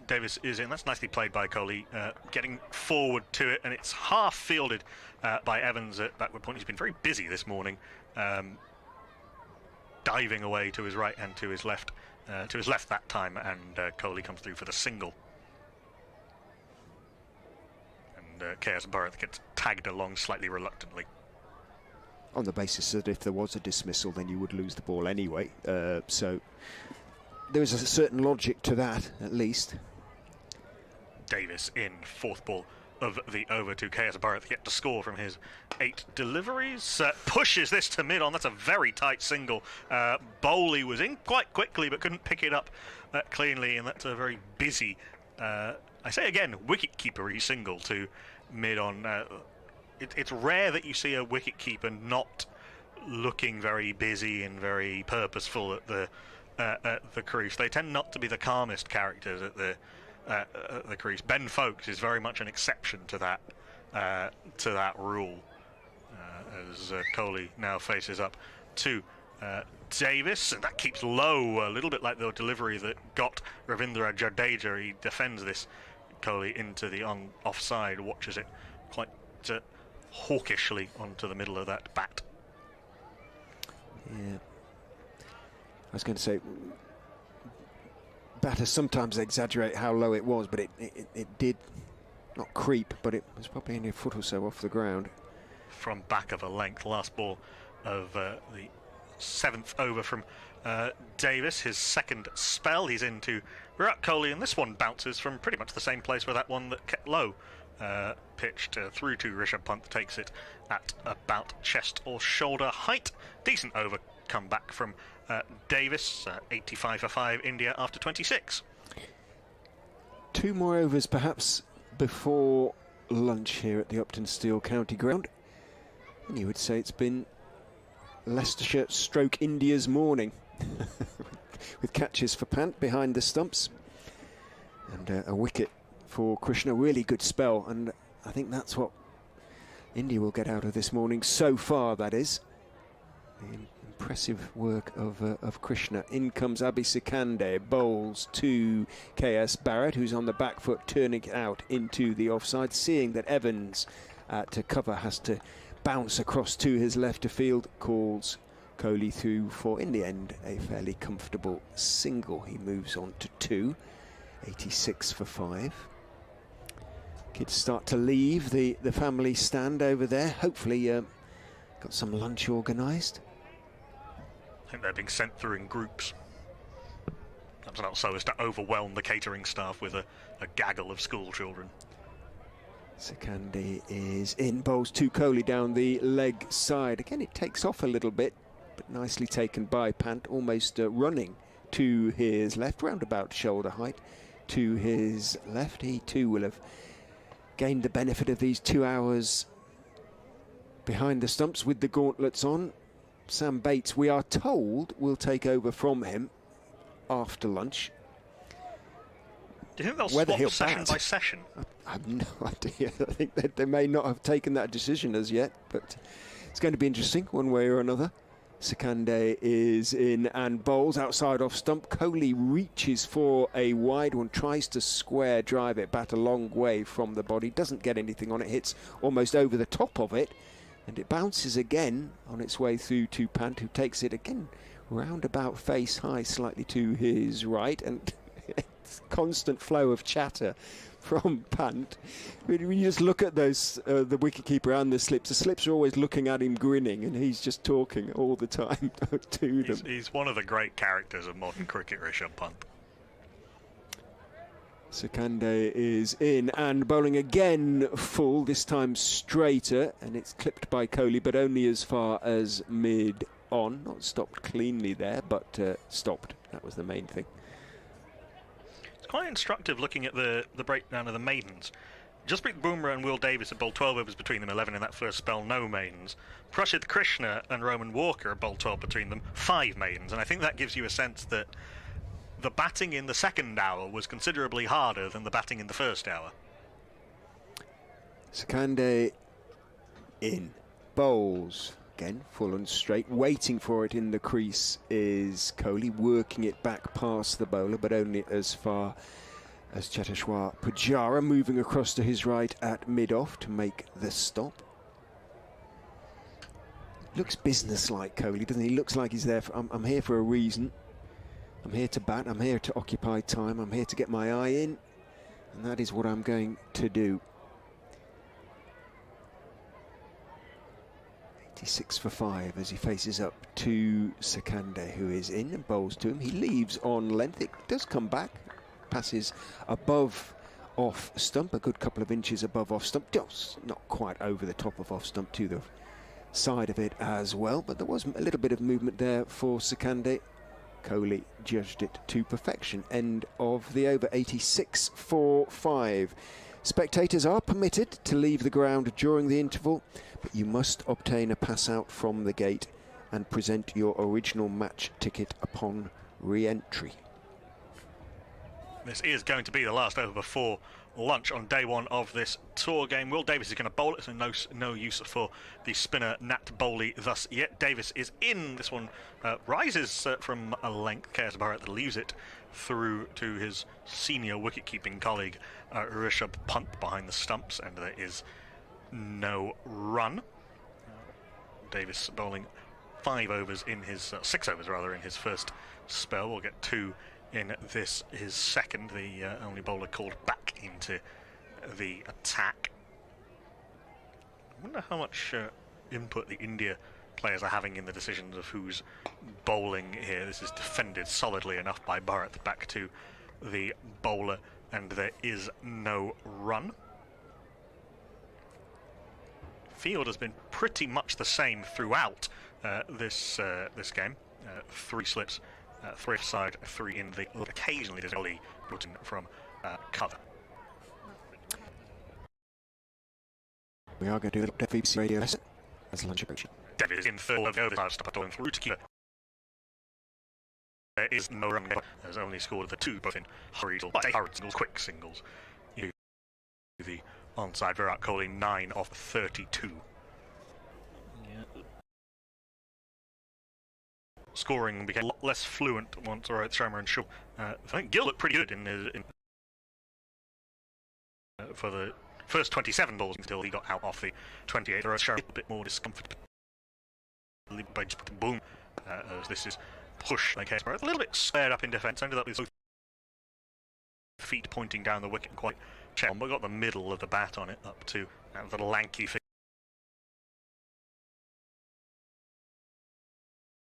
Davis is in. That's nicely played by Kohli, getting forward to it, and it's half fielded by Evans at backward point. He's been very busy this morning, diving away to his right and to his left that time, and Kohli comes through for the single. And KS Bharat gets tagged along slightly reluctantly. On the basis that if there was a dismissal, then you would lose the ball anyway. So there is a certain logic to that, at least. Davis in, fourth ball of the over to KS Bharat, yet to score from his 8 deliveries. Pushes this to mid-on. That's a very tight single. Bowley was in quite quickly but couldn't pick it up cleanly, and that's a very busy, I say again, wicket-keepery single to mid-on. It's rare that you see a wicket-keeper not looking very busy and very purposeful at the crease. They tend not to be the calmest characters at the crease. Ben Foakes is very much an exception to that rule. As Kohli now faces up to Davis, and that keeps low, a little bit like the delivery that got Ravindra Jadeja. He defends this Kohli into the offside, watches it quite hawkishly onto the middle of that bat. Yeah, I was going to say, batters sometimes exaggerate how low it was, but it did not creep, but it was probably only a foot or so off the ground. from back of a length. Last ball of the 7th over from Davis, his second spell. He's into Virat Kohli, and this one bounces from pretty much the same place where that one that kept low pitched through to Rishabh Pant. Takes it at about chest or shoulder height. Decent over come back from Davis. 85 for 5 India after 26. 2 more overs perhaps before lunch here at the Uptonsteel County Ground, and you would say it's been Leicestershire stroke India's morning with catches for Pant behind the stumps and a wicket for Krishna. Really good spell, and I think that's what India will get out of this morning so far, that is. The impressive work of Krishna. In comes Abhi Sikande, bowls to KS Barrett, who's on the back foot, turning it out into the offside, seeing that Evans to cover has to bounce across to his left of field, calls Kohli through for, in the end, a fairly comfortable single. He moves on to 2, 86 for 5. Kids start to leave the family stand over there. Hopefully got some lunch organised. I think they're being sent through in groups. That's not so as to overwhelm the catering staff with a gaggle of school children. Sikande is in, bowls to Kohli down the leg side. Again, it takes off a little bit, but nicely taken by Pant, almost running to his left, round about shoulder height to his left. He too will have gained the benefit of these 2 hours behind the stumps with the gauntlets on. Sam Bates, we are told, will take over from him after lunch. Do you think they'll swap session by session? I have no idea. I think that they may not have taken that decision as yet, but it's going to be interesting one way or another. Sikande is in and bowls outside off stump. Kohli reaches for a wide one, tries to square drive it back a long way from the body, doesn't get anything on it, hits almost over the top of it, and it bounces again on its way through to Pant, who takes it again round about face high, slightly to his right, and it's constant flow of chatter from Pant. When you just look at those, the wicketkeeper and the slips are always looking at him grinning, and he's just talking all the time to them. He's one of the great characters of modern cricket, Rishabh Pant. Sikande is in and bowling again full, this time straighter, and it's clipped by Kohli, but only as far as mid-on. Not stopped cleanly there, but stopped. That was the main thing. It's quite instructive looking at the breakdown of the maidens. Jasprit Bumrah and Will Davis have bowled 12 overs between them, 11 in that first spell, no maidens. Prashid Krishna and Roman Walker have bowled 12 between them, 5 maidens, and I think that gives you a sense that the batting in the second hour was considerably harder than the batting in the first hour. Sikande in, bowls again, full and straight. Waiting for it in the crease is Kohli, working it back past the bowler, but only as far as Cheteshwar Pujara, moving across to his right at mid-off to make the stop. Looks businesslike, Kohli, doesn't he? Looks like he's there for, I'm here for a reason. I'm here to bat, I'm here to occupy time, I'm here to get my eye in, and that is what I'm going to do. 86 for 5 as he faces up to Sikande, who is in and bowls to him. He leaves on length, it does come back, passes above off stump, a good couple of inches above off stump, just not quite over the top of off stump to the side of it as well, but there was a little bit of movement there for Sikande. Kohli judged it to perfection. End of the over, 86 for 5. Spectators are permitted to leave the ground during the interval, but you must obtain a pass out from the gate and present your original match ticket upon re-entry. This is going to be the last over before lunch on day one of this tour game. Will Davis is going to bowl it, so no use for the spinner Nat Bowley thus yet. Davis is in. This one rises from a length. KS Bharat leaves it through to his senior wicket-keeping colleague Rishabh Pant behind the stumps, and there is no run. Davis bowling 5 overs in his 6 overs rather in his first spell. We'll get 2 in this, his second, the only bowler called back into the attack. I wonder how much input the India players are having in the decisions of who's bowling here. This is defended solidly enough by Bharat back to the bowler, and there is no run. Field has been pretty much the same throughout this game. 3 slips, 3 offside, 3 in the. Occasionally there's only brought in from cover. We are going to do a little BBC radio lesson as lunch approaching. David is in third of the overside, stop and through to keeper. There is no run. Has only scored the 2, both in hurried singles, quick singles. The onside Virat Kohli 9 of 32. Yeah. Scoring became a lot less fluent once Rohit Sharma and Shaw. I think Gill looked pretty good for the first 27 balls until he got out off the 28. Rohit Sharma a bit more discomfort. By just putting boom, as this is push. Like a little bit squared up in defence. Ended up with both feet pointing down the wicket, quite check on, but got the middle of the bat on it up to the lanky figure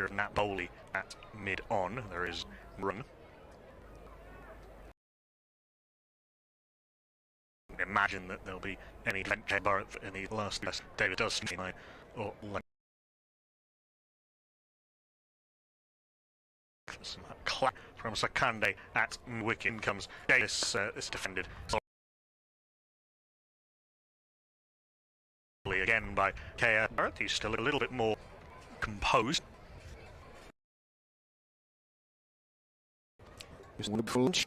of Nat Bowley at mid-on. There is run. Imagine that there'll be any Bharat in the last test. David does or some clap from Sakande at wicket. Comes Davis. It's defended again by K.R. Bharat. He's still a little bit more composed. Just one for lunch.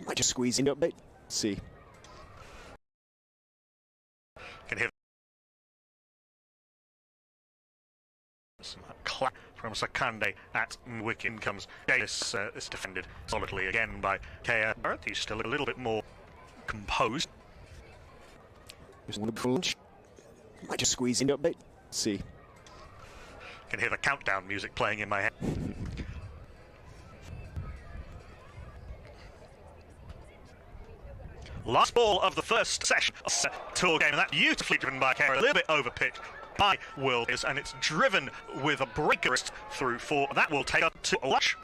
Might just squeeze in update. See. Can hear some clap from Sakande at wicket. Comes Davis. It's defended solidly again by K.R. Bharat. He's still a little bit more composed. Just one for lunch. Might just squeeze in update. See. Can hear the countdown music playing in my head. Last ball of the first session of the tour game, and that beautifully driven by Kerr, a little bit over pitch by Will, and it's driven with a breaker through 4. That will take up to Lush.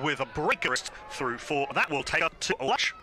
With a breaker through 4. That will take up to Lush.